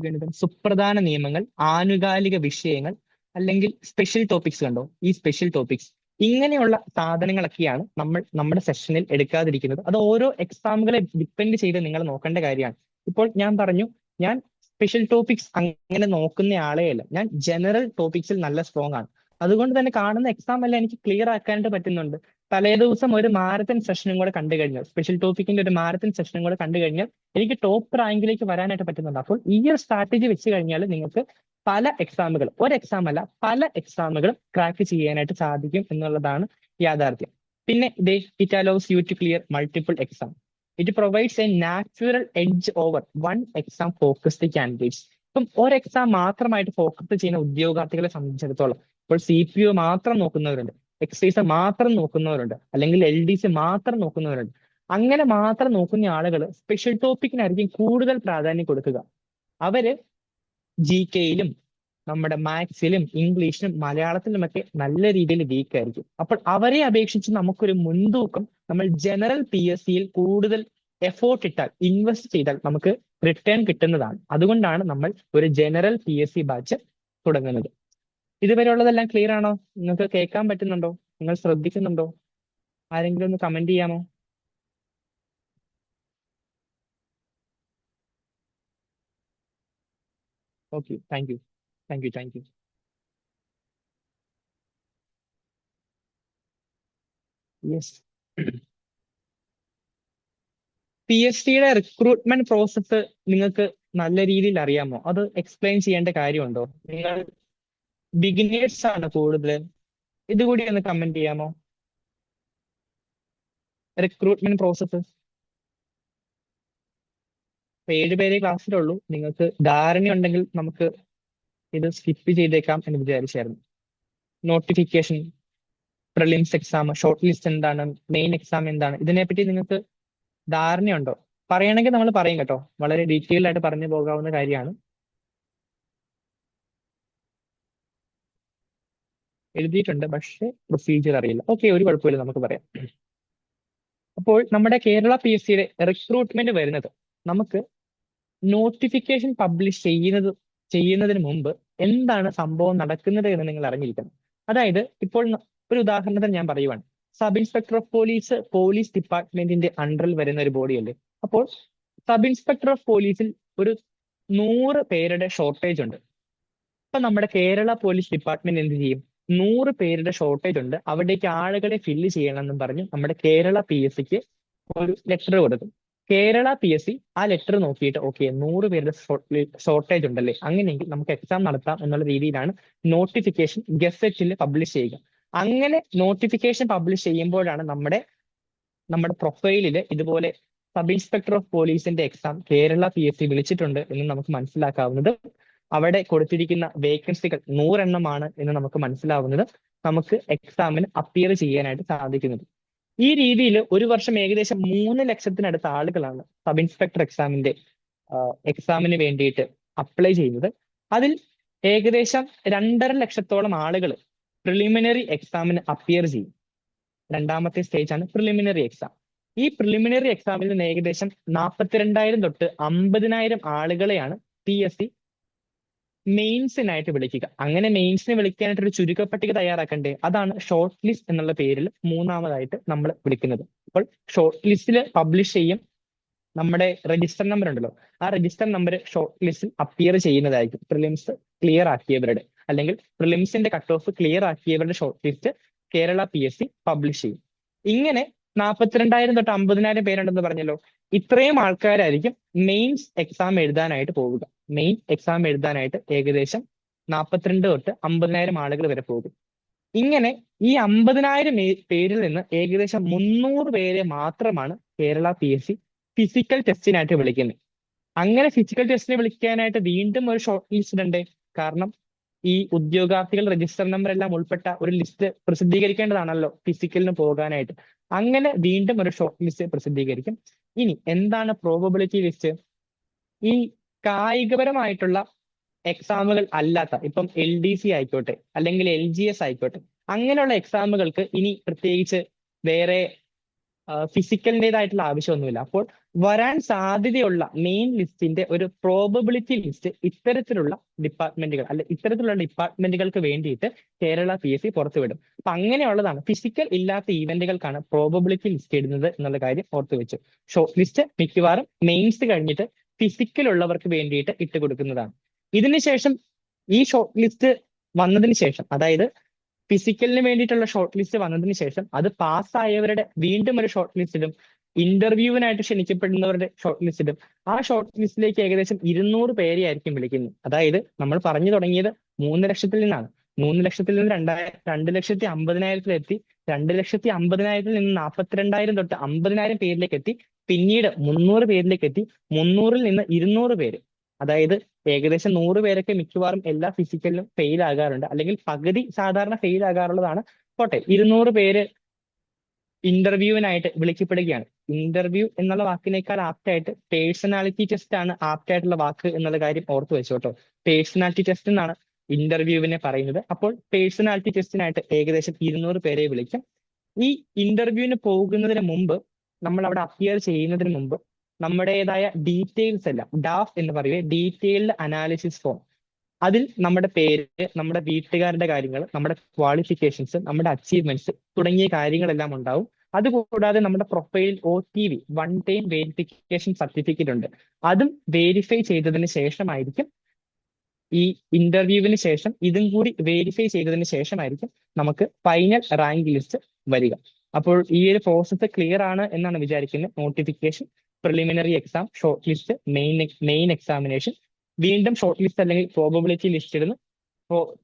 ഗണിതം, സുപ്രധാന നിയമങ്ങൾ, ആനുകാലിക വിഷയങ്ങൾ, അല്ലെങ്കിൽ സ്പെഷ്യൽ ടോപ്പിക്സ് കണ്ടോ, ഈ സ്പെഷ്യൽ ടോപ്പിക്സ് ഇങ്ങനെയുള്ള സാധനങ്ങളൊക്കെയാണ് നമ്മൾ നമ്മുടെ സെഷനിൽ എടുക്കാതിരിക്കുന്നത്. അത് ഓരോ എക്സാമുകളെ ഡിപ്പെൻഡ് ചെയ്ത് നിങ്ങൾ നോക്കേണ്ട കാര്യമാണ്. ഇപ്പോൾ ഞാൻ പറഞ്ഞു, ഞാൻ സ്പെഷ്യൽ ടോപ്പിക്സ് അങ്ങനെ നോക്കുന്ന ആളെയല്ല, ഞാൻ ജനറൽ ടോപ്പിക്സിൽ നല്ല സ്ട്രോങ് ആണ്. അതുകൊണ്ട് തന്നെ കാണുന്ന എക്സാം എല്ലാം എനിക്ക് ക്ലിയർ ആക്കാനായിട്ട് പറ്റുന്നുണ്ട്. തലേദിവസം ഒരു മാരത്തൺ സെഷനും കൂടെ കണ്ടു കഴിഞ്ഞാൽ, സ്പെഷ്യൽ ടോപ്പിക്കിന്റെ ഒരു മാരത്തൺ സെഷനും കൂടെ കണ്ടു കഴിഞ്ഞാൽ എനിക്ക് ടോപ്പ് റാങ്കിലേക്ക് വരാനായിട്ട് പറ്റുന്നുണ്ട്. അപ്പോൾ ഈ ഒരു സ്ട്രാറ്റജി വെച്ച് കഴിഞ്ഞാൽ നിങ്ങൾക്ക് പല എക്സാമുകൾ, ഒരു എക്സാം അല്ല പല എക്സാമുകളും ക്രാക്ക് ചെയ്യാനായിട്ട് സാധിക്കും എന്നുള്ളതാണ് യാഥാർത്ഥ്യം. പിന്നെ it allows you to clear multiple exam. It provides a natural edge over one exam focused candidates. ഇപ്പം ഒരു എക്സാം മാത്രമായിട്ട് ഫോക്കസ് ചെയ്യുന്ന ഉദ്യോഗാർത്ഥികളെ സംബന്ധിച്ചിടത്തോളം, ഇപ്പോൾ CPO മാത്രം നോക്കുന്നവരുണ്ട്, എക്സൈസ് മാത്രം നോക്കുന്നവരുണ്ട്, അല്ലെങ്കിൽ LDC മാത്രം നോക്കുന്നവരുണ്ട്. അങ്ങനെ മാത്രം നോക്കുന്ന ആളുകൾ സ്പെഷ്യൽ ടോപ്പിക്കിനായിരിക്കും കൂടുതൽ പ്രാധാന്യം കൊടുക്കുക. അവര് GKയിലും നമ്മുടെ മാത്സിലും ഇംഗ്ലീഷിലും മലയാളത്തിലുമൊക്കെ നല്ല രീതിയിൽ വീക്ക് ആയിരിക്കും. അപ്പോൾ അവരെ അപേക്ഷിച്ച് നമുക്കൊരു മുൻതൂക്കം നമ്മൾ ജനറൽ PSCയിൽ കൂടുതൽ എഫോർട്ട് ഇട്ടാൽ, ഇൻവെസ്റ്റ് ചെയ്താൽ നമുക്ക് റിട്ടേൺ കിട്ടുന്നതാണ്. അതുകൊണ്ടാണ് നമ്മൾ ഒരു ജനറൽ PSC ബാച്ച് തുടങ്ങുന്നത്. ഇതുവരെ ഉള്ളതെല്ലാം ക്ലിയർ ആണോ? നിങ്ങൾക്ക് കേൾക്കാൻ പറ്റുന്നുണ്ടോ? നിങ്ങൾ ശ്രദ്ധിക്കുന്നുണ്ടോ? ആരെങ്കിലും ഒന്ന് കമന്റ് ചെയ്യാമോ? Okay, thank you, thank you, thank you. Yes. PSCയുടെ റിക്രൂട്ട്മെന്റ് പ്രോസസ്സ് നിങ്ങൾക്ക് നല്ല രീതിയിൽ അറിയാമോ? അത് എക്സ്പ്ലെയിൻ ചെയ്യേണ്ട കാര്യമുണ്ടോ? നിങ്ങൾ ബിഗിനേഴ്സ് ആണ് കൂടുതൽ. ഇതുകൂടി ഒന്ന് കമന്റ് ചെയ്യാമോ? റിക്രൂട്ട്മെന്റ് പ്രോസസ്സ് 7 പേരെ ക്ലാസ്സിലുള്ളൂ. നിങ്ങൾക്ക് ധാരണയുണ്ടെങ്കിൽ നമുക്ക് ഇത് സ്കിപ്പ് ചെയ്തേക്കാം എന്ന് വിചാരിച്ചായിരുന്നു. Notification, prelims exam, short list എന്താണ്, മെയിൻ എക്സാം എന്താണ്, ഇതിനെപ്പറ്റി നിങ്ങൾക്ക് ധാരണയുണ്ടോ? പറയണമെങ്കിൽ നമ്മൾ പറയും കേട്ടോ, വളരെ ഡീറ്റെയിൽ ആയിട്ട് പറഞ്ഞു പോകാവുന്ന കാര്യമാണ്. എഴുതിയിട്ടുണ്ട്, പക്ഷെ പ്രൊസീജിയർ അറിയില്ല. ഓക്കെ, ഒരു കുഴപ്പമില്ല, നമുക്ക് പറയാം. അപ്പോൾ നമ്മുടെ കേരള PSCയുടെ റിക്രൂട്ട്മെന്റ് വരുന്നത്, നമുക്ക് നോട്ടിഫിക്കേഷൻ പബ്ലിഷ് ചെയ്യുന്നതിന് മുമ്പ് എന്താണ് സംഭവം നടക്കുന്നത് എന്ന് നിങ്ങൾ അറിഞ്ഞിരിക്കണം. അതായത് ഇപ്പോൾ ഒരു ഉദാഹരണത്തിന് ഞാൻ പറയുവാണ്, sub inspector of police police ഡിപ്പാർട്ട്മെന്റിന്റെ അണ്ടറിൽ വരുന്ന ഒരു ബോഡിയല്ലേ. അപ്പോൾ സബ് ഇൻസ്പെക്ടർ ഓഫ് പോലീസിൽ ഒരു 100 പേരുടെ ഷോർട്ടേജ് ഉണ്ട്. ഇപ്പൊ നമ്മുടെ കേരള പോലീസ് ഡിപ്പാർട്ട്മെന്റ് എന്ത് ചെയ്യും? 100 പേരുടെ ഷോർട്ടേജ് ഉണ്ട്, അവിടേക്ക് ആളുകളെ ഫില്ല് ചെയ്യണമെന്നും പറഞ്ഞ് നമ്മുടെ കേരള PSCക്ക് ഒരു ലെറ്റർ കൊടുക്കും. കേരള PSC ആ ലെറ്റർ നോക്കിയിട്ട് ഓക്കെ 100 പേരുടെ ഷോർട്ടേജ് ഉണ്ടല്ലേ, അങ്ങനെയെങ്കിൽ നമുക്ക് എക്സാം നടത്താം എന്നുള്ള രീതിയിലാണ് നോട്ടിഫിക്കേഷൻ ഗസറ്റിൽ പബ്ലിഷ് ചെയ്യുക. അങ്ങനെ നോട്ടിഫിക്കേഷൻ പബ്ലിഷ് ചെയ്യുമ്പോഴാണ് നമ്മുടെ പ്രൊഫൈലിൽ ഇതുപോലെ സബ് ഇൻസ്പെക്ടർ ഓഫ് പോലീസിന്റെ എക്സാം കേരള PSC വിളിച്ചിട്ടുണ്ട് എന്ന് നമുക്ക് മനസ്സിലാക്കാവുന്നത്. അവിടെ കൊടുത്തിരിക്കുന്ന വേക്കൻസികൾ 100 എണ്ണമാണ് എന്ന് നമുക്ക് മനസ്സിലാവുന്നത്, നമുക്ക് എക്സാമിന് അപ്പിയർ ചെയ്യാനായിട്ട് സാധിക്കുന്നത്. ഈ രീതിയിൽ ഒരു വർഷം ഏകദേശം 3 ലക്ഷത്തിനടുത്ത ആളുകളാണ് സബ് ഇൻസ്പെക്ടർ എക്സാമിന് വേണ്ടിയിട്ട് അപ്ലൈ ചെയ്യുന്നത്. അതിൽ ഏകദേശം 2.5 ലക്ഷത്തോളം ആളുകൾ പ്രിലിമിനറി എക്സാമിന് അപ്പിയർ ചെയ്യും. രണ്ടാമത്തെ സ്റ്റേജ് ആണ് പ്രിലിമിനറി എക്സാം. ഈ പ്രിലിമിനറി എക്സാമിൽ നിന്ന് ഏകദേശം 42,000 തൊട്ട് 50,000 ആളുകളെയാണ് PSC മെയിൻസിനായിട്ട് വിളിക്കുക. അങ്ങനെ മെയിൻസിനെ വിളിക്കാനായിട്ട് ഒരു ചുരുക്കപ്പട്ടിക തയ്യാറാക്കണ്ടേ, അതാണ് ഷോർട്ട് ലിസ്റ്റ് എന്നുള്ള പേരിൽ മൂന്നാമതായിട്ട് നമ്മൾ വിളിക്കുന്നത്. അപ്പോൾ ഷോർട്ട് ലിസ്റ്റിൽ പബ്ലിഷ് ചെയ്യും, നമ്മുടെ രജിസ്റ്റർ നമ്പർ ഉണ്ടല്ലോ, ആ രജിസ്റ്റർ നമ്പർ ഷോർട്ട് ലിസ്റ്റിൽ അപ്പിയർ ചെയ്യുന്നതായിരിക്കും. പ്രിലിംസ് ക്ലിയർ ആക്കിയവരുടെ, അല്ലെങ്കിൽ പ്രിലിംസിന്റെ കട്ട് ഓഫ് ക്ലിയർ ആക്കിയവരുടെ short list Kerala PSC publish ചെയ്യും. ഇങ്ങനെ 42,000 തൊട്ട് 50,000 പേരുണ്ടെന്ന് പറഞ്ഞല്ലോ, ഇത്രയും ആൾക്കാരായിരിക്കും മെയിൻസ് എക്സാം എഴുതാനായിട്ട് പോവുക. മെയിൻ എക്സാം എഴുതാനായിട്ട് ഏകദേശം 42 തൊട്ട് 50,000 ആളുകൾ വരെ പോകും. ഇങ്ങനെ ഈ 50,000 പേരിൽ നിന്ന് ഏകദേശം 300 പേരെ മാത്രമാണ് കേരള PSC ഫിസിക്കൽ ടെസ്റ്റിനായിട്ട് വിളിക്കുന്നത്. അങ്ങനെ ഫിസിക്കൽ ടെസ്റ്റിനെ വിളിക്കാനായിട്ട് വീണ്ടും ഒരു ഷോർട്ട് ലിസ്റ്റ് ഇടണ്ടേ? കാരണം ഈ ഉദ്യോഗാർത്ഥികൾ രജിസ്റ്റർ നമ്പർ എല്ലാം ഉൾപ്പെട്ട ഒരു ലിസ്റ്റ് പ്രസിദ്ധീകരിക്കേണ്ടതാണല്ലോ ഫിസിക്കലിന് പോകാനായിട്ട്. അങ്ങനെ വീണ്ടും ഒരു ഷോർട്ട് ലിസ്റ്റ് പ്രസിദ്ധീകരിക്കും. ഇനി എന്താണ് പ്രോബബിലിറ്റി ലിസ്റ്റ്? ഈ കായികപരമായിട്ടുള്ള എക്സാമുകൾ അല്ലാത്ത, ഇപ്പം LDC ആയിക്കോട്ടെ അല്ലെങ്കിൽ LGS ആയിക്കോട്ടെ, അങ്ങനെയുള്ള എക്സാമുകൾക്ക് ഇനി പ്രത്യേകിച്ച് വേറെ ഫിസിക്കലിൻ്റെതായിട്ടുള്ള ആവശ്യമൊന്നുമില്ല. അപ്പോൾ വരാൻ സാധ്യതയുള്ള മെയിൻ ലിസ്റ്റിന്റെ ഒരു പ്രോബബിലിറ്റി ലിസ്റ്റ് ഇത്തരത്തിലുള്ള ഡിപ്പാർട്ട്മെന്റുകൾ ഇത്തരത്തിലുള്ള ഡിപ്പാർട്ട്മെന്റുകൾക്ക് വേണ്ടിയിട്ട് കേരള PSC പുറത്തുവിടും. അപ്പൊ അങ്ങനെയുള്ളതാണ്, ഫിസിക്കൽ ഇല്ലാത്ത ഈവന്റുകൾക്കാണ് പ്രോബബിലിറ്റി ലിസ്റ്റ് ഇടുന്നത് എന്നുള്ള കാര്യം ഓർത്തു വെച്ചു. ഷോർട്ട് ലിസ്റ്റ് മിക്കവാറും മെയിൻസ് കഴിഞ്ഞിട്ട് ഫിസിക്കൽ ഉള്ളവർക്ക് വേണ്ടിയിട്ട് ഇട്ട് കൊടുക്കുന്നതാണ്. ഇതിനുശേഷം ഈ ഷോർട്ട് ലിസ്റ്റ് വന്നതിന് ശേഷം, അതായത് ഫിസിക്കലിന് വേണ്ടിയിട്ടുള്ള ഷോർട്ട് ലിസ്റ്റ് വന്നതിന് ശേഷം അത് പാസ്സായവരുടെ വീണ്ടും ഒരു ഷോർട്ട് ലിസ്റ്റിലും ഇന്റർവ്യൂവിനായിട്ട് ക്ഷണിക്കപ്പെടുന്നവരുടെ ഷോർട്ട് ലിസ്റ്റിലും ആ ഷോർട്ട് ലിസ്റ്റിലേക്ക് ഏകദേശം 200 പേരെ ആയിരിക്കും വിളിക്കുന്നത്. അതായത് നമ്മൾ പറഞ്ഞു തുടങ്ങിയത് 3 ലക്ഷത്തിൽ നിന്നാണ്. 3 ലക്ഷത്തിൽ നിന്ന് 2,50,000-ത്തിലെത്തി, 2,50,000-ൽ നിന്ന് 42,000 തൊട്ട് 50,000 പേരിലേക്ക് എത്തി, പിന്നീട് 300 പേരിലേക്ക് എത്തി, 300-ൽ നിന്ന് 200 പേര്. അതായത് ഏകദേശം 100 പേരൊക്കെ മിക്കവാറും എല്ലാ ഫിസിക്കലിലും ഫെയിൽ ആകാറുണ്ട്, അല്ലെങ്കിൽ പകുതി സാധാരണ ഫെയിൽ ആകാറുള്ളതാണ്. പോട്ടെ, 200 പേര് ഇന്റർവ്യൂവിനായിട്ട് വിളിക്കപ്പെടുകയാണ്. ഇന്റർവ്യൂ എന്നുള്ള വാക്കിനേക്കാൾ ആപ്റ്റായിട്ട് പേഴ്സണാലിറ്റി ടെസ്റ്റ് ആണ് ആപ്റ്റായിട്ടുള്ള വാക്ക് എന്നുള്ള കാര്യം ഓർത്തു വെച്ചോട്ടോ. പേഴ്സണാലിറ്റി ടെസ്റ്റ് എന്നാണ് ഇന്റർവ്യൂവിനെ പറയുന്നത്. അപ്പോൾ പേഴ്സണാലിറ്റി ടെസ്റ്റിനായിട്ട് ഏകദേശം 200 പേരെ വിളിക്കും. ഈ ഇന്റർവ്യൂവിന് പോകുന്നതിന് മുമ്പ്, നമ്മൾ അവിടെ അപ്പിയർ ചെയ്യുന്നതിന് മുമ്പ് നമ്മുടേതായ ഡീറ്റെയിൽസ് എല്ലാം, ഡാഫ് എന്ന് പറയുക, ഡീറ്റെയിൽഡ് അനാലിസിസ് ഫോം, അതിൽ നമ്മുടെ പേര്, നമ്മുടെ വീട്ടുകാരുടെ കാര്യങ്ങൾ, നമ്മുടെ ക്വാളിഫിക്കേഷൻസ്, നമ്മുടെ അച്ചീവ്മെന്റ്സ് തുടങ്ങിയ കാര്യങ്ങളെല്ലാം ഉണ്ടാവും. അതുകൂടാതെ നമ്മുടെ profile OTV, one time verification certificate ഉണ്ട്. അതും വെരിഫൈ ചെയ്തതിന് ശേഷമായിരിക്കും, ഈ ഇന്റർവ്യൂവിന് ശേഷം ഇതും കൂടി വെരിഫൈ ചെയ്തതിന് ശേഷമായിരിക്കും നമുക്ക് ഫൈനൽ റാങ്ക് ലിസ്റ്റ് വരിക. അപ്പോൾ ഈ ഒരു പ്രോസസ്സ് ക്ലിയർ ആണ് എന്നാണ് വിചാരിക്കുന്നത്. Notification, preliminary exam, short list, main examination, വീണ്ടും ഷോർട്ട് ലിസ്റ്റ് അല്ലെങ്കിൽ പ്രോബബിലിറ്റി ലിസ്റ്റ് ഇടുന്നു,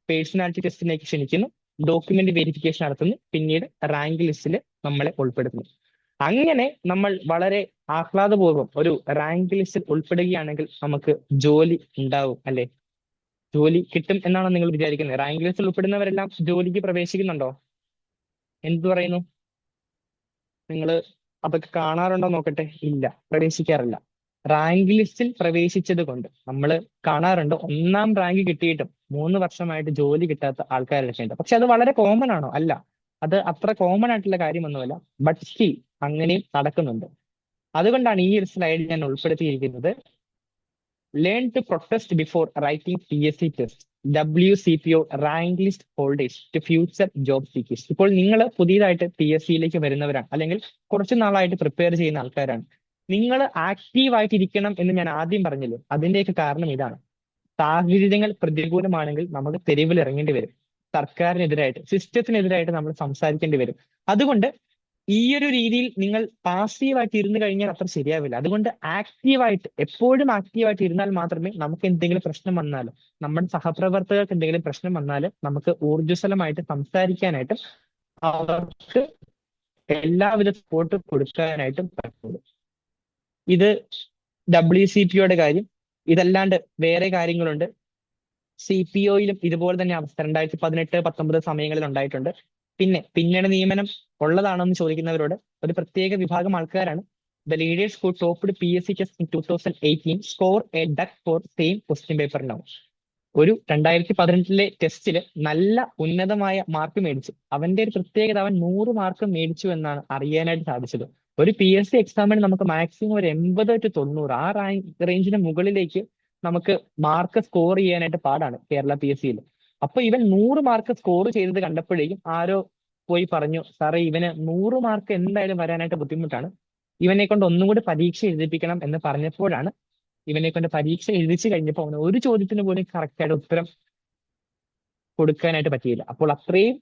പേഴ്സണാലിറ്റി ടെസ്റ്റിലേക്ക് ക്ഷണിക്കുന്നു, ഡോക്യുമെന്റ് വെരിഫിക്കേഷൻ നടത്തുന്നു, പിന്നീട് റാങ്ക് ലിസ്റ്റിൽ നമ്മളെ ഉൾപ്പെടുത്തുന്നു. അങ്ങനെ നമ്മൾ വളരെ ആഹ്ലാദപൂർവ്വം ഒരു റാങ്ക് ലിസ്റ്റിൽ ഉൾപ്പെടുകയാണെങ്കിൽ നമുക്ക് ജോലി ഉണ്ടാവും, അല്ലെ? ജോലി കിട്ടും എന്നാണോ നിങ്ങൾ വിചാരിക്കുന്നത്? റാങ്ക് ലിസ്റ്റിൽ ഉൾപ്പെടുന്നവരെല്ലാം ജോലിക്ക് പ്രവേശിക്കുന്നുണ്ടോ? എന്തു പറയുന്നു നിങ്ങൾ? അതൊക്കെ കാണാറുണ്ടോ നോക്കട്ടെ. ഇല്ല, പ്രവേശിക്കാറില്ല. റാങ്ക് ലിസ്റ്റിൽ പ്രവേശിച്ചത് കൊണ്ട് നമ്മൾ കാണാറുണ്ട് 1ാം റാങ്ക് കിട്ടിയിട്ടും 3 വർഷമായിട്ട് ജോലി കിട്ടാത്ത ആൾക്കാരൊക്കെ ഉണ്ട്. പക്ഷെ അത് വളരെ കോമൺ ആണോ? അല്ല, അത് അത്ര കോമൺ ആയിട്ടുള്ള കാര്യമൊന്നുമല്ല. ബട്ട് സ്റ്റിൽ അങ്ങനെയും നടക്കുന്നുണ്ട്. അതുകൊണ്ടാണ് ഈ ഒരു സ്ലൈഡിൽ ഞാൻ ഉൾപ്പെടുത്തിയിരിക്കുന്നത്. Learn to protest before writing PSC test, WCPO rank list holders to future job seekers. ഇപ്പോൾ നിങ്ങൾ പുതിയതായിട്ട് PSCയിലേക്ക് വരുന്നവരാണ്, അല്ലെങ്കിൽ കുറച്ചു നാളായിട്ട് പ്രിപ്പയർ ചെയ്യുന്ന ആൾക്കാരാണ്. നിങ്ങൾ ആക്റ്റീവായിട്ട് ഇരിക്കണം എന്ന് ഞാൻ ആദ്യം പറഞ്ഞല്ലോ. അതിന്റെയൊക്കെ കാരണം ഇതാണ്. സാഹചര്യങ്ങൾ പ്രതികൂലമാണെങ്കിൽ നമുക്ക് തെരുവിൽ ഇറങ്ങേണ്ടി വരും. സർക്കാരിനെതിരായിട്ട്, സിസ്റ്റത്തിനെതിരായിട്ട് നമ്മൾ സംസാരിക്കേണ്ടി വരും. അതുകൊണ്ട് ഈ ഒരു രീതിയിൽ നിങ്ങൾ പാസീവായിട്ട് ഇരുന്ന് കഴിഞ്ഞാൽ അത്ര ശരിയാവില്ല. അതുകൊണ്ട് ആക്റ്റീവായിട്ട്, എപ്പോഴും ആക്റ്റീവായിട്ട് ഇരുന്നാൽ മാത്രമേ നമുക്ക് എന്തെങ്കിലും പ്രശ്നം വന്നാലും, നമ്മുടെ സഹപ്രവർത്തകർക്ക് എന്തെങ്കിലും പ്രശ്നം വന്നാലും നമുക്ക് ഊർജ്ജസ്വലമായിട്ട് സംസാരിക്കാനായിട്ടും അവർക്ക് എല്ലാവിധ സപ്പോർട്ട് കൊടുക്കാനായിട്ടും പറ്റുള്ളൂ. ഇത് WCPOയുടെ കാര്യം. ഇതല്ലാണ്ട് വേറെ കാര്യങ്ങളുണ്ട്. CPOയിലും ഇതുപോലെ തന്നെ അവസ്ഥ 2018-19 സമയങ്ങളിൽ ഉണ്ടായിട്ടുണ്ട്. പിന്നെ പിന്നീട് നിയമനം ഉള്ളതാണോ എന്ന് ചോദിക്കുന്നവരോട്, ഒരു പ്രത്യേക വിഭാഗം ആൾക്കാരാണ് the leaders who topped PSC test in 2018 score a duck for same question paper now. ഒരു 2018 ടെസ്റ്റിൽ നല്ല ഉന്നതമായ മാർക്ക് മേടിച്ചു. അവന്റെ ഒരു പ്രത്യേകത, അവൻ 100 മാർക്ക് മേടിച്ചു എന്നാണ് അറിയാനായിട്ട് സാധിച്ചത്. ഒരു PSC എക്സാമിന് നമുക്ക് മാക്സിമം ഒരു 80 to 90 ആ റേഞ്ചിന് മുകളിലേക്ക് നമുക്ക് മാർക്ക് സ്കോർ ചെയ്യാനായിട്ട് പാടാണ് കേരള PSCയിൽ. അപ്പൊ ഇവൻ 100 മാർക്ക് സ്കോർ ചെയ്തത് കണ്ടപ്പോഴേക്കും ആരോ പോയി പറഞ്ഞു, സാറേ ഇവന് 100 മാർക്ക് എന്തായാലും വരാനായിട്ട് ബുദ്ധിമുട്ടാണ്, ഇവനെ കൊണ്ട് ഒന്നും കൂടി പരീക്ഷ എഴുതിപ്പിക്കണം എന്ന് പറഞ്ഞപ്പോഴാണ് ഇവനെ കൊണ്ട് പരീക്ഷ എഴുതിച്ചു കഴിഞ്ഞപ്പോൾ അവന് ഒരു ചോദ്യത്തിന് പോലും കറക്റ്റായിട്ട് ഉത്തരം കൊടുക്കാനായിട്ട് പറ്റിയില്ല. അപ്പോൾ അത്രയും,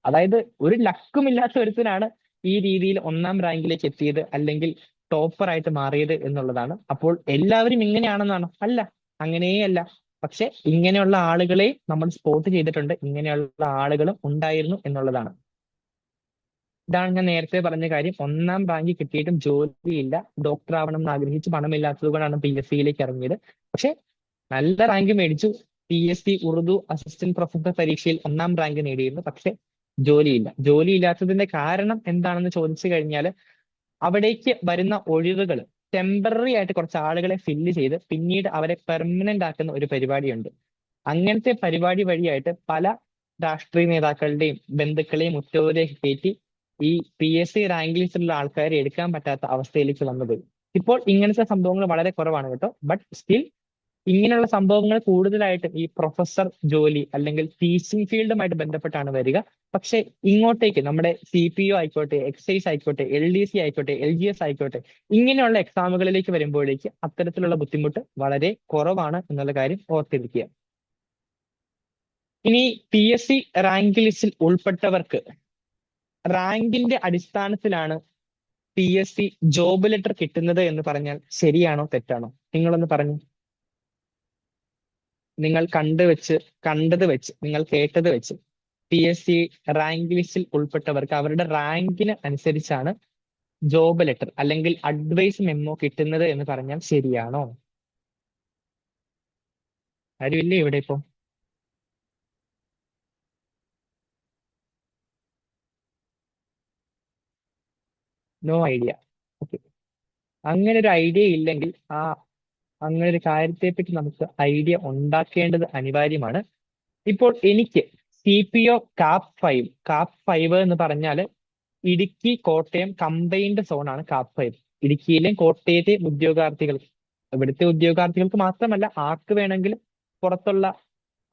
അതായത് ഒരു ലക്കും ഇല്ലാത്ത ഒരുത്തനാണ് ഈ രീതിയിൽ 1ാം റാങ്കിലേക്ക് എത്തിയത്, അല്ലെങ്കിൽ ടോപ്പറായിട്ട് മാറിയത് എന്നുള്ളതാണ്. അപ്പോൾ എല്ലാവരും ഇങ്ങനെയാണെന്നാണോ? അല്ല, അങ്ങനെയല്ല. പക്ഷെ ഇങ്ങനെയുള്ള ആളുകളെ നമ്മൾ സ്പോട്ട് ചെയ്തിട്ടുണ്ട്, ഇങ്ങനെയുള്ള ആളുകളും ഉണ്ടായിരുന്നു എന്നുള്ളതാണ്. ഇതാണ് ഞാൻ നേരത്തെ പറഞ്ഞ കാര്യം. 1ാം റാങ്ക് കിട്ടിയിട്ടും ജോലിയില്ല, ഡോക്ടർ ആവണം എന്ന് ആഗ്രഹിച്ച് പണമില്ലാത്തത് കൊണ്ടാണ് PSC ഇറങ്ങിയത്. പക്ഷെ നല്ല റാങ്ക് മേടിച്ചു. PSC ഉറുദു അസിസ്റ്റന്റ് പ്രൊഫസർ പരീക്ഷയിൽ 1ാം റാങ്ക് നേടിയിരുന്നു. പക്ഷെ ജോലിയില്ല. ജോലിയില്ലാത്തതിന്റെ കാരണം എന്താണെന്ന് ചോദിച്ചു കഴിഞ്ഞാൽ, അവിടേക്ക് വരുന്ന ഒഴിവുകൾ ടെമ്പററി ആയിട്ട് കുറച്ച് ആളുകളെ ഫില്ല് ചെയ്ത് പിന്നീട് അവരെ പെർമനന്റ് ആക്കുന്ന ഒരു പരിപാടിയുണ്ട്. അങ്ങനത്തെ പരിപാടി വഴിയായിട്ട് പല രാഷ്ട്രീയ നേതാക്കളുടെയും ബന്ധുക്കളെയും ഉറ്റവരെയും കയറ്റി ഈ PSC റാങ്ക് ലിസ്റ്റിലുള്ള ആൾക്കാരെ എടുക്കാൻ പറ്റാത്ത അവസ്ഥയിലേക്ക് വന്നത്. ഇപ്പോൾ ഇങ്ങനത്തെ സംഭവങ്ങൾ വളരെ കുറവാണ് കേട്ടോ. ബട്ട് സ്റ്റിൽ ഇങ്ങനെയുള്ള സംഭവങ്ങൾ കൂടുതലായിട്ടും ഈ പ്രൊഫസർ ജോലി അല്ലെങ്കിൽ ടീച്ചിങ് ഫീൽഡുമായിട്ട് ബന്ധപ്പെട്ടാണ് വരിക. പക്ഷെ ഇങ്ങോട്ടേക്ക് നമ്മുടെ CPO ആയിക്കോട്ടെ, എക്സൈസ് ആയിക്കോട്ടെ, LDC ആയിക്കോട്ടെ, LGS ആയിക്കോട്ടെ, ഇങ്ങനെയുള്ള എക്സാമുകളിലേക്ക് വരുമ്പോഴേക്ക് അത്തരത്തിലുള്ള ബുദ്ധിമുട്ട് വളരെ കുറവാണ് എന്നുള്ള കാര്യം ഓർത്തിരിക്കുക. ഇനി PSC റാങ്ക് ലിസ്റ്റിൽ ഉൾപ്പെട്ടവർക്ക് റാങ്കിന്റെ അടിസ്ഥാനത്തിലാണ് PSC ജോബ് ലെറ്റർ കിട്ടുന്നത് എന്ന് പറഞ്ഞാൽ ശരിയാണോ തെറ്റാണോ? നിങ്ങളൊന്ന് പറഞ്ഞു. നിങ്ങൾ കണ്ടത് വെച്ച് നിങ്ങൾ കേട്ടത് വെച്ച് PSC റാങ്ക് ലിസ്റ്റിൽ ഉൾപ്പെട്ടവർക്ക് അവരുടെ റാങ്കിന് അനുസരിച്ചാണ് ജോബ് ലെറ്റർ അല്ലെങ്കിൽ അഡ്വൈസ് മെമ്മോ കിട്ടുന്നത് എന്ന് പറഞ്ഞാൽ ശരിയാണോ? ആരുമില്ലേ ഇവിടെ ഇപ്പോ? No idea. ഓക്കെ. അങ്ങനെ ഒരു ഐഡിയ ഇല്ലെങ്കിൽ അങ്ങനെ ഒരു കാര്യത്തെപ്പറ്റി നമുക്ക് ഐഡിയ ഉണ്ടാക്കേണ്ടത് അനിവാര്യമാണ്. ഇപ്പോൾ എനിക്ക് CPO കാപ്പ് 5 എന്ന് പറഞ്ഞാൽ ഇടുക്കി കോട്ടയം കമ്പൈൻഡ് സോണാണ് കാപ്പ് 5. ഇടുക്കിയിലെയും കോട്ടയത്തെയും ഉദ്യോഗാർത്ഥികൾ, ഇവിടുത്തെ ഉദ്യോഗാർത്ഥികൾക്ക് മാത്രമല്ല ആർക്ക് വേണമെങ്കിലും പുറത്തുള്ള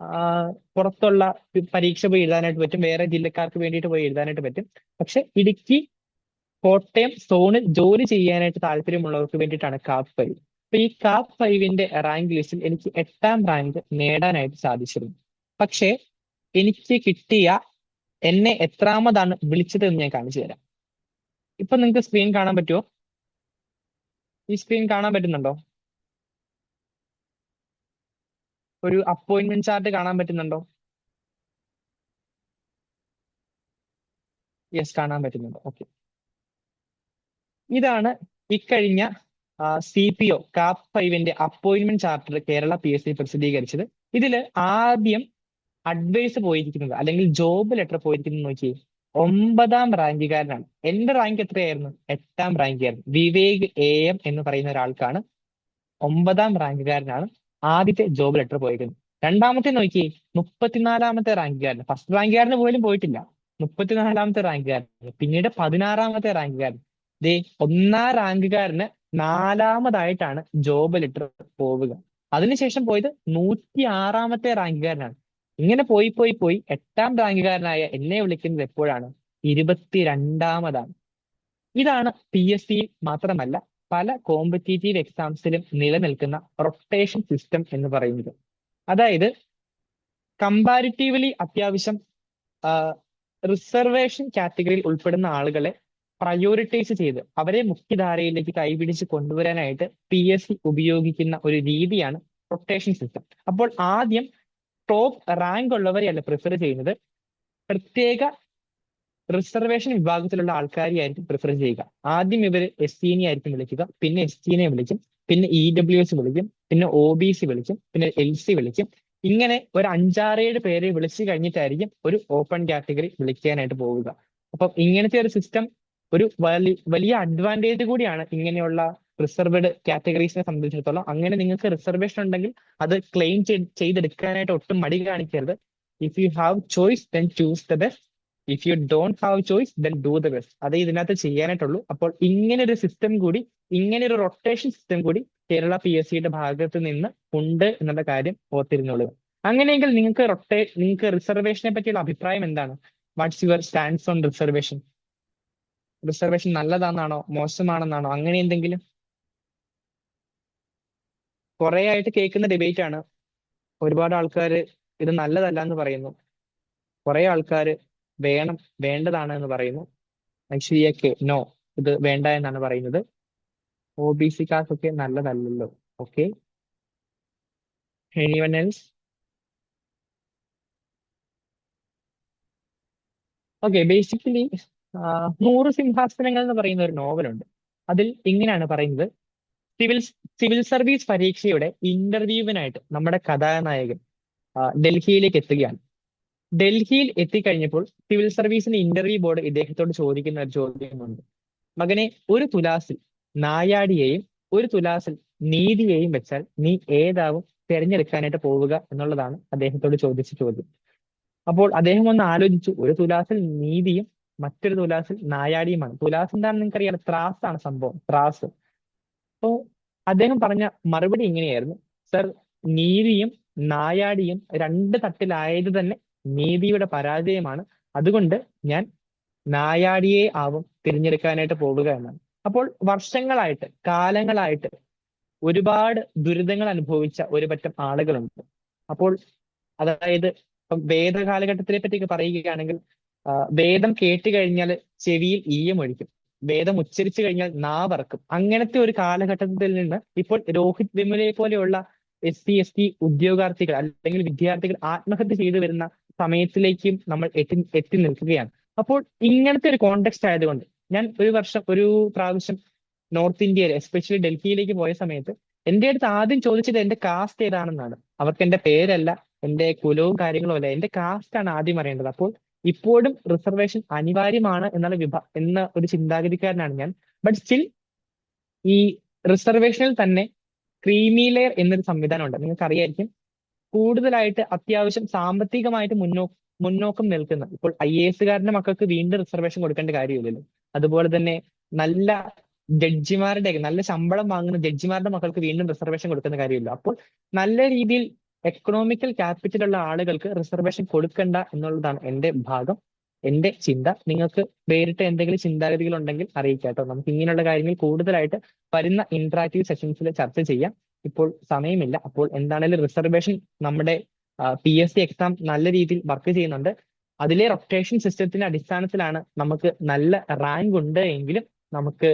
ആ, പുറത്തുള്ള പരീക്ഷ പോയി എഴുതാനായിട്ട് പറ്റും, വേറെ ജില്ലക്കാർക്ക് വേണ്ടിയിട്ട് പോയി എഴുതാനായിട്ട് പറ്റും. പക്ഷെ ഇടുക്കി കോട്ടയം സോണിൽ ജോലി ചെയ്യാനായിട്ട് താല്പര്യമുള്ളവർക്ക് വേണ്ടിയിട്ടാണ് കാപ്പ് 5. അപ്പൊ ഈ കാപ്പ് 5ന്റെ റാങ്ക് ലിസ്റ്റിൽ എനിക്ക് 8ാം റാങ്ക് നേടാനായിട്ട് സാധിച്ചിരുന്നു. പക്ഷേ എനിക്ക് കിട്ടിയ എന്നെ എത്രാമതാണ് വിളിച്ചത് എന്ന് ഞാൻ കാണിച്ചു തരാം. ഇപ്പൊ നിങ്ങൾക്ക് സ്ക്രീൻ കാണാൻ പറ്റുമോ? ഈ സ്ക്രീൻ കാണാൻ പറ്റുന്നുണ്ടോ? ഒരു അപ്പോയിന്റ്മെന്റ് ചാർട്ട് കാണാൻ പറ്റുന്നുണ്ടോ? യെസ്, കാണാൻ പറ്റുന്നുണ്ടോ? ഓക്കെ. ഇതാണ് ഇക്കഴിഞ്ഞ CPO കാപ്പ് 5ന്റെ അപ്പോയിന്റ്മെന്റ് ചാർട്ടർ കേരള PSC പ്രസിദ്ധീകരിച്ചത്. ഇതില് ആദ്യം അഡ്വൈസ് പോയിരിക്കുന്നത് അല്ലെങ്കിൽ ജോബ് ലെറ്റർ പോയിരിക്കുന്നത് നോക്കി 9ാം റാങ്കുകാരനാണ്. എന്റെ റാങ്ക് എത്രയായിരുന്നു? 8ാം റാങ്കായിരുന്നു. വിവേക് AM എന്ന് പറയുന്ന ഒരാൾക്കാണ് 9ാം റാങ്കുകാരനാണ് ആദ്യത്തെ ജോബ് ലെറ്റർ പോയിരിക്കുന്നത്. രണ്ടാമത്തെ നോക്കി 34ാമത്തെ റാങ്കുകാരൻ. ഫസ്റ്റ് റാങ്കുകാരന് പോലും പോയിട്ടില്ല. 34ാമത്തെ റാങ്കുകാരൻ, പിന്നീട് 16ാമത്തെ റാങ്കുകാരൻ. ദേ 1ാം റാങ്കുകാരന് 4ാമതായിട്ടാണ് ജോബ് ലെറ്റർ പോവുക. അതിനുശേഷം പോയത് 106ാമത്തെ റാങ്കുകാരനാണ്. ഇങ്ങനെ പോയി പോയി പോയി 8ാം റാങ്കുകാരനായ എന്നെ വിളിക്കുന്നത് എപ്പോഴാണ്? 22ാമതാണ്. ഇതാണ് PSC മാത്രമല്ല പല കോമ്പറ്റീറ്റീവ് എക്സാംസിലും നിലനിൽക്കുന്ന റൊട്ടേഷൻ സിസ്റ്റം എന്ന് പറയുന്നത്. അതായത് കമ്പാരിറ്റീവ്ലി അത്യാവശ്യം റിസർവേഷൻ കാറ്റഗറിയിൽ ഉൾപ്പെടുന്ന ആളുകളെ പ്രയോറിറ്റൈസ് ചെയ്ത് അവരെ മുഖ്യധാരയിലേക്ക് കൈപിടിച്ച് കൊണ്ടുവരാനായിട്ട് PSC ഉപയോഗിക്കുന്ന ഒരു രീതിയാണ് റൊട്ടേഷൻ സിസ്റ്റം. അപ്പോൾ ആദ്യം ടോപ്പ് റാങ്ക് ഉള്ളവരെയല്ല പ്രിഫർ ചെയ്യുന്നത്, പ്രത്യേക റിസർവേഷൻ വിഭാഗത്തിലുള്ള ആൾക്കാരെയായിരിക്കും പ്രിഫർ ചെയ്യുക. ആദ്യം ഇവര് SC ആയിരിക്കും വിളിക്കുക, പിന്നെ ST വിളിക്കും, പിന്നെ EWS വിളിക്കും, പിന്നെ OBC വിളിക്കും, പിന്നെ LC വിളിക്കും. ഇങ്ങനെ ഒരു 5-6-7 പേരെ വിളിച്ചു കഴിഞ്ഞിട്ടായിരിക്കും ഒരു ഓപ്പൺ കാറ്റഗറി വിളിക്കാനായിട്ട് പോവുക. അപ്പം ഇങ്ങനത്തെ ഒരു സിസ്റ്റം ഒരു വലിയ അഡ്വാൻറ്റേജ് കൂടിയാണ് ഇങ്ങനെയുള്ള റിസർവ്ഡ് കാറ്റഗറീസിനെ സംബന്ധിച്ചിടത്തോളം. അങ്ങനെ നിങ്ങൾക്ക് റിസർവേഷൻ ഉണ്ടെങ്കിൽ അത് ക്ലെയിം ചെയ്തെടുക്കാനായിട്ട് ഒട്ടും മടി കാണിക്കരുത്. If you have choice then choose the best. If you don't have choice then do the best. അതേ ഇതിനകത്ത് ചെയ്യാനായിട്ടുള്ളൂ. അപ്പോൾ ഇങ്ങനെ ഒരു സിസ്റ്റം കൂടി, ഇങ്ങനെ ഒരു റൊട്ടേഷൻ സിസ്റ്റം കൂടി കേരള PSCയുടെ ഭാഗത്ത് നിന്ന് ഉണ്ട് എന്നുള്ള കാര്യം ഓർത്തിരുന്നോളൂ. അങ്ങനെയെങ്കിൽ നിങ്ങൾക്ക് റിസർവേഷനെ പറ്റിയുള്ള അഭിപ്രായം എന്താണ്? What's your stands on reservation? Reservation നല്ലതാണെന്നാണോ മോശമാണെന്നാണോ അങ്ങനെ എന്തെങ്കിലും? കുറെ ആയിട്ട് കേൾക്കുന്ന ഡിബേറ്റ് ആണ്. ഒരുപാട് ആൾക്കാർ ഇത് നല്ലതല്ല എന്ന് പറയുന്നു, കുറെ ആൾക്കാർ വേണ്ടതാണ് എന്ന് പറയുന്നു. ഐശ്വര്യക്ക് നോ, ഇത് വേണ്ട എന്നാണ് പറയുന്നത്. OBC-കാർക്കൊക്കെ നല്ലതല്ലല്ലോ. Okay, anyone else? Okay, basically നൂറ് സിംഹാസനങ്ങൾ എന്ന് പറയുന്ന ഒരു നോവലുണ്ട്. അതിൽ ഇങ്ങനെയാണ് പറയുന്നത്: സിവിൽ സിവിൽ സർവീസ് പരീക്ഷയുടെ ഇന്റർവ്യൂവിനായിട്ട് നമ്മുടെ കഥാനായകൻ ഡൽഹിയിലേക്ക് എത്തുകയാണ്. ഡൽഹിയിൽ എത്തിക്കഴിഞ്ഞപ്പോൾ സിവിൽ സർവീസിന്റെ ഇന്റർവ്യൂ ബോർഡ് ഇദ്ദേഹത്തോട് ചോദിക്കുന്ന ഒരു ചോദ്യമുണ്ട്: മകനെ, ഒരു തുലാസിൽ നായാടിയെയും ഒരു തുലാസിൽ നീതിയെയും വെച്ചാൽ നീ ഏതാവും തിരഞ്ഞെടുക്കാനായിട്ട് പോവുക എന്നുള്ളതാണ് അദ്ദേഹത്തോട് ചോദിച്ച ചോദ്യം. അപ്പോൾ അദ്ദേഹം ഒന്ന് ആലോചിച്ചു. ഒരു തുലാസിൽ നീതിയും മറ്റൊരു തുലാസിൽ നായാടിയുമാണ്. തുലാസ് എന്താണെന്ന് നിങ്ങൾക്കറിയാം, ത്രാസാണ് സംഭവം, ത്രാസ്. അപ്പോ അദ്ദേഹം പറഞ്ഞ മറുപടി ഇങ്ങനെയായിരുന്നു: സർ, നീതിയും നായാടിയും രണ്ട് തട്ടിലായത് തന്നെ നീതിയുടെ പരാജയമാണ്. അതുകൊണ്ട് ഞാൻ നായാടിയെ ആവും തിരഞ്ഞെടുക്കാനായിട്ട് പോവുക എന്നാണ്. അപ്പോൾ വർഷങ്ങളായിട്ട്, കാലങ്ങളായിട്ട് ഒരുപാട് ദുരിതങ്ങൾ അനുഭവിച്ച ഒരു പറ്റം ആളുകളുണ്ട്. അപ്പോൾ അതായത് ഇപ്പം വേദകാലഘട്ടത്തിനെ പറ്റിയൊക്കെ പറയുകയാണെങ്കിൽ വേദം കേട്ട് കഴിഞ്ഞാൽ ചെവിയിൽ ഈയമൊഴിക്കും, വേദം ഉച്ചരിച്ചു കഴിഞ്ഞാൽ നാവറക്കും. അങ്ങനത്തെ ഒരു കാലഘട്ടത്തിൽ നിന്ന് ഇപ്പോൾ രോഹിത് വെമുലയെ പോലെയുള്ള SC ST ഉദ്യോഗാർത്ഥികൾ അല്ലെങ്കിൽ വിദ്യാർത്ഥികൾ ആത്മഹത്യ ചെയ്തു വരുന്ന സമയത്തിലേക്കും നമ്മൾ എത്തി നിൽക്കുകയാണ്. അപ്പോൾ ഇങ്ങനത്തെ ഒരു കോണ്ടെക്സ്റ്റ് ആയതുകൊണ്ട് ഞാൻ ഒരു പ്രാവശ്യം നോർത്ത് ഇന്ത്യയിൽ, എസ്പെഷ്യലി ഡൽഹിയിലേക്ക് പോയ സമയത്ത് എന്റെ അടുത്ത് ആദ്യം ചോദിച്ചത് എന്റെ കാസ്റ്റ് ഏതാണെന്നാണ്. അവർക്ക് എന്റെ പേരല്ല, എന്റെ കുലവും കാര്യങ്ങളും അല്ല, എന്റെ കാസ്റ്റ് ആണ് ആദ്യം അറിയേണ്ടത്. അപ്പോൾ ഇപ്പോഴും റിസർവേഷൻ അനിവാര്യമാണ് എന്ന ഒരു ചിന്താഗതിക്കാരനാണ് ഞാൻ. ബട്ട് സ്റ്റിൽ ഈ റിസർവേഷനിൽ തന്നെ ക്രീമി ലെയർ എന്നൊരു സംവിധാനം ഉണ്ട്, നിങ്ങൾക്ക് അറിയായിരിക്കും. കൂടുതലായിട്ട് അത്യാവശ്യം സാമ്പത്തികമായിട്ട് മുന്നോക്കം നിൽക്കുന്ന, ഇപ്പോൾ IAS മക്കൾക്ക് വീണ്ടും റിസർവേഷൻ കൊടുക്കേണ്ട കാര്യമില്ലല്ലോ. അതുപോലെ തന്നെ നല്ല നല്ല ശമ്പളം വാങ്ങുന്ന ജഡ്ജിമാരുടെ മക്കൾക്ക് വീണ്ടും റിസർവേഷൻ കൊടുക്കുന്ന കാര്യമില്ല. അപ്പോൾ നല്ല രീതിയിൽ എക്കണോമിക്കൽ ക്യാപിറ്റൽ ഉള്ള ആളുകൾക്ക് റിസർവേഷൻ കൊടുക്കണ്ട എന്നുള്ളതാണ് എന്റെ ചിന്ത. നിങ്ങൾക്ക് വേറിട്ട് എന്തെങ്കിലും ചിന്താഗതികൾ ഉണ്ടെങ്കിൽ അറിയിക്കാട്ടോ. നമുക്ക് ഇങ്ങനെയുള്ള കാര്യങ്ങൾ കൂടുതലായിട്ട് വരുന്ന ഇന്ററാക്റ്റീവ് സെഷൻസിൽ ചർച്ച ചെയ്യാം. ഇപ്പോൾ സമയമില്ല. അപ്പോൾ എന്താണെങ്കിലും റിസർവേഷൻ നമ്മുടെ PSC എക്സാം നല്ല രീതിയിൽ വർക്ക് ചെയ്യുന്നുണ്ട്. അതിലെ റൊട്ടേഷൻ സിസ്റ്റത്തിന്റെ അടിസ്ഥാനത്തിലാണ് നമുക്ക് നല്ല റാങ്ക് ഉണ്ട് എങ്കിലും നമുക്ക്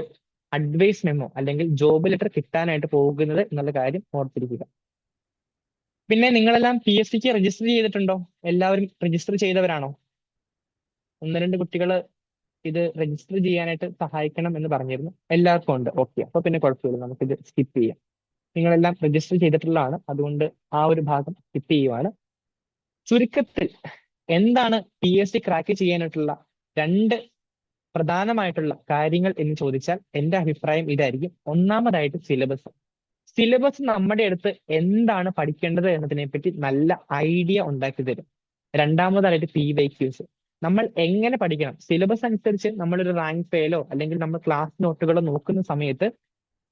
അഡ്വൈസ് മെമ്മോ അല്ലെങ്കിൽ ജോബ് ലെറ്റർ കിട്ടാനായിട്ട് പോകുന്നത് എന്നുള്ള കാര്യം ഓർത്തിരിക്കുക. പിന്നെ നിങ്ങളെല്ലാം PSCക്ക് രജിസ്റ്റർ ചെയ്തിട്ടുണ്ടോ? എല്ലാവരും രജിസ്റ്റർ ചെയ്തവരാണോ? ഒന്ന് രണ്ട് കുട്ടികൾ ഇത് രജിസ്റ്റർ ചെയ്യാനായിട്ട് സഹായിക്കണം എന്ന് പറഞ്ഞിരുന്നു. എല്ലാവർക്കും ഉണ്ട്. ഓക്കെ, അപ്പൊ പിന്നെ കുഴപ്പമില്ല, നമുക്കിത് സ്കിപ്പ് ചെയ്യാം. നിങ്ങളെല്ലാം രജിസ്റ്റർ ചെയ്തിട്ടുള്ളതാണ്, അതുകൊണ്ട് ആ ഒരു ഭാഗം സ്കിപ്പ് ചെയ്യുവാണ്. ചുരുക്കത്തിൽ എന്താണ് PSC ക്രാക്ക് ചെയ്യാനായിട്ടുള്ള രണ്ട് പ്രധാനമായിട്ടുള്ള കാര്യങ്ങൾ എന്ന് ചോദിച്ചാൽ എന്റെ അഭിപ്രായം ഇതായിരിക്കും. ഒന്നാമതായിട്ട് സിലബസ് നമ്മുടെ അടുത്ത് എന്താണ് പഠിക്കേണ്ടത് എന്നതിനെ പറ്റി നല്ല ഐഡിയ ഉണ്ടാക്കി തരും. രണ്ടാമതായിട്ട് PYQs. നമ്മൾ എങ്ങനെ പഠിക്കണം, സിലബസ് അനുസരിച്ച് നമ്മളൊരു റാങ്ക് ഫെയിലോ അല്ലെങ്കിൽ നമ്മൾ ക്ലാസ് നോട്ടുകളോ നോക്കുന്ന സമയത്ത്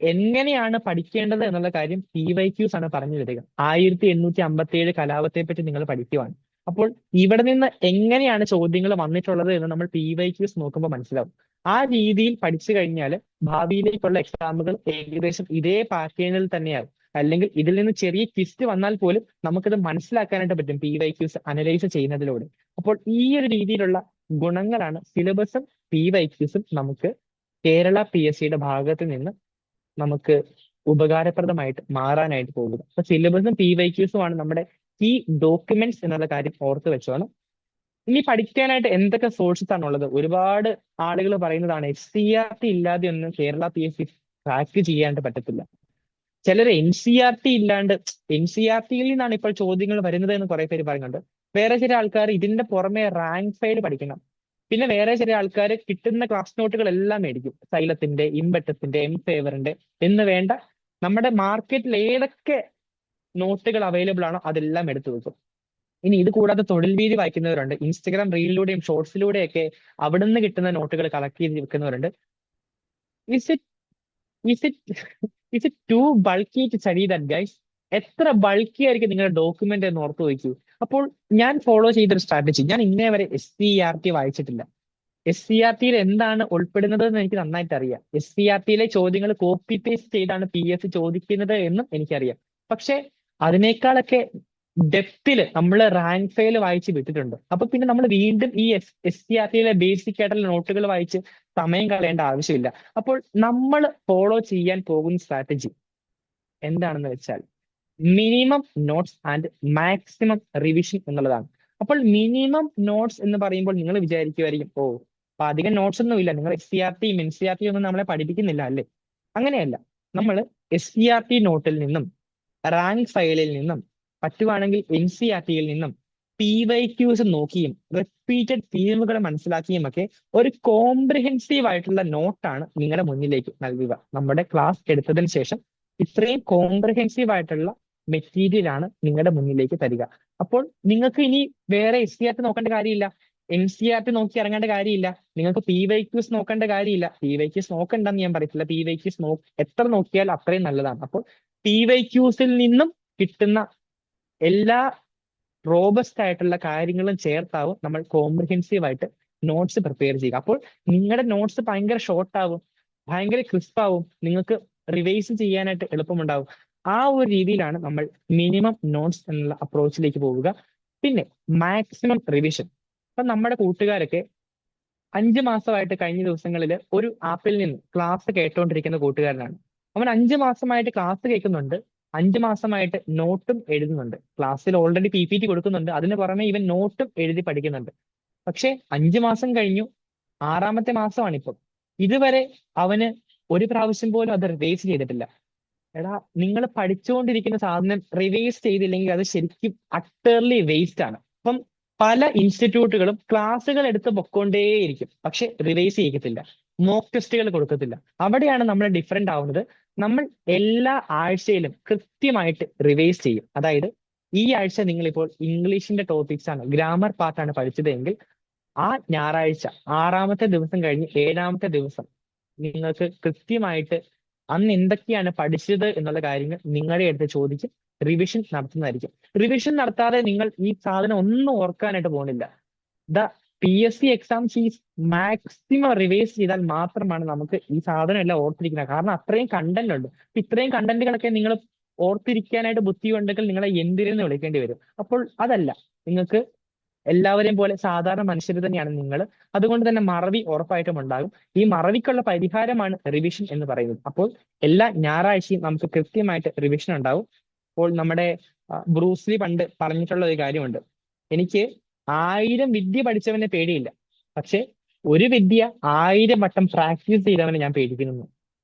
എങ്ങനെയാണ് പഠിക്കേണ്ടത് എന്നുള്ള കാര്യം PYQs ആണ് പറഞ്ഞു തരിക. 1857 കലാപത്തെ പറ്റി നിങ്ങൾ പഠിക്കുവാണ്. അപ്പോൾ ഇവിടെ നിന്ന് എങ്ങനെയാണ് ചോദ്യങ്ങൾ വന്നിട്ടുള്ളത് എന്ന് നമ്മൾ PYQs നോക്കുമ്പോൾ മനസ്സിലാവും. ആ രീതിയിൽ പഠിച്ചു കഴിഞ്ഞാൽ ഭാവിയിലേക്കുള്ള എക്സാമുകൾ ഏകദേശം ഇതേ പാറ്റേണിൽ തന്നെയാകും. അല്ലെങ്കിൽ ഇതിൽ നിന്ന് ചെറിയ ട്വിസ്റ്റ് വന്നാൽ പോലും നമുക്കത് മനസ്സിലാക്കാനായിട്ട് പറ്റും PYQs അനലൈസ് ചെയ്യുന്നതിലൂടെ. അപ്പോൾ ഈ ഒരു രീതിയിലുള്ള ഗുണങ്ങളാണ് സിലബസും PYQs നമുക്ക് കേരള PSCയുടെ ഭാഗത്ത് നിന്ന് നമുക്ക് ഉപകാരപ്രദമായിട്ട് മാറാനായിട്ട് പോകുന്നത്. അപ്പൊ സിലബസും PYQs ആണ് നമ്മുടെ കീ ഡോക്യുമെന്റ്സ് എന്നുള്ള കാര്യം ഓർത്ത് വെച്ചോണം. ഇനി പഠിക്കാനായിട്ട് എന്തൊക്കെ സോഴ്സസ് ആണുള്ളത്? ഒരുപാട് ആളുകൾ പറയുന്നതാണ് SCERT ഇല്ലാതെ ഒന്നും കേരള PSC ക്രാക്ക് ചെയ്യാനായിട്ട് പറ്റത്തില്ല. ചിലർ NCERT ഇല്ലാണ്ട്, NCERTയിൽ നിന്നാണ് ഇപ്പോൾ ചോദ്യങ്ങൾ വരുന്നത് എന്ന് കുറെ പേര് പറയുന്നുണ്ട്. വേറെ ചില ആൾക്കാർ ഇതിന്റെ പുറമെ റാങ്ക് ഫയൽ പഠിക്കണം. പിന്നെ വേറെ ചില ആൾക്കാർ കിട്ടുന്ന ക്ലാസ് നോട്ടുകളെല്ലാം മേടിക്കും. സൈലത്തിന്റെ, ഇമ്പറ്റത്തിന്റെ, എംഫേവറിന്റെ എന്ന് വേണ്ട നമ്മുടെ മാർക്കറ്റിൽ ഏതൊക്കെ നോട്ടുകൾ അവൈലബിൾ ആണോ അതെല്ലാം എടുത്തു വെക്കും. ഇനി ഇത് കൂടാതെ തൊഴിൽ വീതി വായിക്കുന്നവരുണ്ട്. ഇൻസ്റ്റഗ്രാം റീലിലൂടെയും ഷോർട്സിലൂടെയൊക്കെ അവിടെ നിന്ന് കിട്ടുന്ന നോട്ടുകൾ കളക്ട് ചെയ്ത് വെക്കുന്നവരുണ്ട്. Is it too bulky to study that guys? എത്ര ബൾക്കി ആയിരിക്കും നിങ്ങളുടെ ഡോക്യുമെന്റ് എന്ന് ഓർത്ത് വയ്ക്കൂ. അപ്പോൾ ഞാൻ ഫോളോ ചെയ്തൊരു സ്ട്രാറ്റജി, ഞാൻ ഇന്നേ വരെ SCERT വായിച്ചിട്ടില്ല. SCERTയിൽ എന്താണ് ഉൾപ്പെടുന്നത് എന്ന് എനിക്ക് നന്നായിട്ട് അറിയാം. SCERTയിലെ ചോദ്യങ്ങൾ കോപ്പി പേസ്റ്റ് ചെയ്താണ് PSC ചോദിക്കുന്നത് എന്നും എനിക്കറിയാം. പക്ഷെ അതിനേക്കാളൊക്കെ ഡെപ്തില് നമ്മൾ റാങ്ക് ഫയൽ വായിച്ച് വിട്ടിട്ടുണ്ട്. അപ്പൊ പിന്നെ നമ്മൾ വീണ്ടും ഈ SCERTയിലെ ബേസിക് ആയിട്ടുള്ള നോട്ടുകൾ വായിച്ച് സമയം കളയേണ്ട ആവശ്യമില്ല. അപ്പോൾ നമ്മൾ ഫോളോ ചെയ്യാൻ പോകുന്ന സ്ട്രാറ്റജി എന്താണെന്ന് വെച്ചാൽ minimum notes and maximum revision എന്നുള്ളതാണ്. അപ്പോൾ മിനിമം നോട്ട്സ് എന്ന് പറയുമ്പോൾ നിങ്ങൾ വിചാരിക്കുമായിരിക്കും, അപ്പൊ അധികം നോട്ട്സ് ഒന്നും ഇല്ല. നിങ്ങൾ SCRT NCERT ഒന്നും നമ്മളെ പഠിപ്പിക്കുന്നില്ല അല്ലേ? അങ്ങനെയല്ല. നമ്മൾ SCRT നോട്ടിൽ നിന്നും റാങ്ക് ഫയലിൽ നിന്നും പറ്റുവാണെങ്കിൽ NCERT-യിൽ നിന്നും PYQs നോക്കിയും റിപ്പീറ്റഡ് തീമുകൾ മനസ്സിലാക്കിയും ഒക്കെ ഒരു കോംപ്രിഹെൻസീവ് ആയിട്ടുള്ള നോട്ടാണ് നിങ്ങളുടെ മുന്നിലേക്ക് നൽകുക. നമ്മുടെ ക്ലാസ് എടുത്തതിന് ശേഷം ഇത്രയും കോംപ്രിഹെൻസീവ് ആയിട്ടുള്ള മെറ്റീരിയൽ ആണ് നിങ്ങളുടെ മുന്നിലേക്ക് തരിക. അപ്പോൾ നിങ്ങൾക്ക് ഇനി വേറെ SCRT നോക്കേണ്ട കാര്യമില്ല, NCERT നോക്കി ഇറങ്ങേണ്ട കാര്യമില്ല, നിങ്ങൾക്ക് PYQs നോക്കേണ്ട കാര്യമില്ല. PYQs നോക്കണ്ടെന്ന് ഞാൻ പറയത്തില്ല, PYQs എത്ര നോക്കിയാൽ അത്രയും നല്ലതാണ്. അപ്പോൾ PYQs-ൽ നിന്നും കിട്ടുന്ന എല്ലാ റോബസ്റ്റ് ആയിട്ടുള്ള കാര്യങ്ങളും ചേർത്താവും നമ്മൾ കോംപ്രിഹെൻസീവ് ആയിട്ട് നോട്ട്സ് പ്രിപ്പയർ ചെയ്യുക. അപ്പോൾ നിങ്ങളുടെ നോട്ട്സ് ഭയങ്കര ഷോർട്ട് ആവും, ഭയങ്കര ക്രിസ്പ് ആവും, നിങ്ങൾക്ക് റിവൈസ് ചെയ്യാനായിട്ട് എളുപ്പമുണ്ടാവും. ആ ഒരു രീതിയിലാണ് നമ്മൾ മിനിമം നോട്ട്സ് എന്നുള്ള അപ്രോച്ചിലേക്ക് പോവുക. പിന്നെ മാക്സിമം റിവിഷൻ. അപ്പൊ നമ്മുടെ കൂട്ടുകാരൊക്കെ 5 മാസമായിട്ട് കഴിഞ്ഞ ദിവസങ്ങളിൽ ഒരു ആപ്പിൽ നിന്ന് ക്ലാസ് കേട്ടോണ്ടിരിക്കുന്ന കൂട്ടുകാരനാണ്. അവൻ 5 മാസമായിട്ട് ക്ലാസ് കേൾക്കുന്നുണ്ട്, 5 മാസമായിട്ട് നോട്ടും എഴുതുന്നുണ്ട്. ക്ലാസ്സിൽ ഓൾറെഡി PPT കൊടുക്കുന്നുണ്ട്, അതിന് പുറമെ ഇവൻ നോട്ടും എഴുതി പഠിക്കുന്നുണ്ട്. പക്ഷെ 5 മാസം കഴിഞ്ഞു, 6-മത്തെ മാസമാണിപ്പം. ഇതുവരെ അവന് ഒരു പ്രാവശ്യം പോലും അത് റിവൈസ് ചെയ്തിട്ടില്ല. എടാ, നിങ്ങൾ പഠിച്ചുകൊണ്ടിരിക്കുന്ന സാധനം റിവൈസ് ചെയ്തില്ലെങ്കിൽ അത് ശരിക്കും അട്ടർലി വേസ്റ്റ് ആണ്. അപ്പം പല ഇൻസ്റ്റിറ്റ്യൂട്ടുകളും ക്ലാസ്സുകൾ എടുത്ത് പൊക്കോണ്ടേയിരിക്കും, പക്ഷെ റിവൈസ് ചെയ്യത്തില്ല, മോക്ക് ടെസ്റ്റുകൾ കൊടുക്കത്തില്ല. അവിടെയാണ് നമ്മൾ ഡിഫറെന്റ് ആവുന്നത്. നമ്മൾ എല്ലാ ആഴ്ചയിലും കൃത്യമായിട്ട് റിവൈസ് ചെയ്യും. അതായത് ഈ ആഴ്ച നിങ്ങളിപ്പോൾ ഇംഗ്ലീഷിന്റെ ടോപ്പിക്സ് ആണ്, ഗ്രാമർ പാർട്ടാണ് പഠിച്ചതെങ്കിൽ ആ ഞായറാഴ്ച 6-മത്തെ ദിവസം കഴിഞ്ഞ് 7-മത്തെ ദിവസം നിങ്ങൾക്ക് കൃത്യമായിട്ട് അന്ന് എന്തൊക്കെയാണ് പഠിച്ചത് എന്നുള്ള കാര്യങ്ങൾ നിങ്ങളുടെ അടുത്ത് ചോദിച്ച് റിവിഷൻ നടത്തുന്നതായിരിക്കും. റിവിഷൻ നടത്താതെ നിങ്ങൾ ഈ സാധനം ഒന്നും ഓർക്കാനായിട്ട് പോകുന്നില്ല. ദ PSC എക്സാംസ് ഈ മാക്സിമം റിവൈസ് ചെയ്താൽ മാത്രമാണ് നമുക്ക് ഈ സാധനം എല്ലാം ഓർത്തിരിക്കുന്നത്. കാരണം അത്രയും കണ്ടന്റ് ഉണ്ട്. ഇത്രയും കണ്ടന്റുകളൊക്കെ നിങ്ങൾ ഓർത്തിരിക്കാനായിട്ട് ബുദ്ധി ഉണ്ടെങ്കിൽ നിങ്ങളെ എന്തിനെന്ന് വിളിക്കേണ്ടി വരും. അപ്പോൾ അതല്ല, നിങ്ങൾക്ക് എല്ലാവരെയും പോലെ സാധാരണ മനുഷ്യർ തന്നെയാണ് നിങ്ങൾ. അതുകൊണ്ട് തന്നെ മറവി ഉറപ്പായിട്ടും ഉണ്ടാകും. ഈ മറവിക്കുള്ള പരിഹാരമാണ് റിവിഷൻ എന്ന് പറയുന്നത്. അപ്പോൾ എല്ലാ ഞായറാഴ്ചയും നമുക്ക് കൃത്യമായിട്ട് റിവിഷൻ ഉണ്ടാവും. അപ്പോൾ നമ്മുടെ ബ്രൂസ്ലി പണ്ട് പറഞ്ഞിട്ടുള്ള ഒരു കാര്യമുണ്ട്, എനിക്ക് 1000 വിദ്യ പഠിച്ചവനെ പേടിയില്ല, പക്ഷെ ഒരു വിദ്യ 1000 വട്ടം പ്രാക്ടീസ് ചെയ്തവനെ ഞാൻ പേടിക്കുന്നു.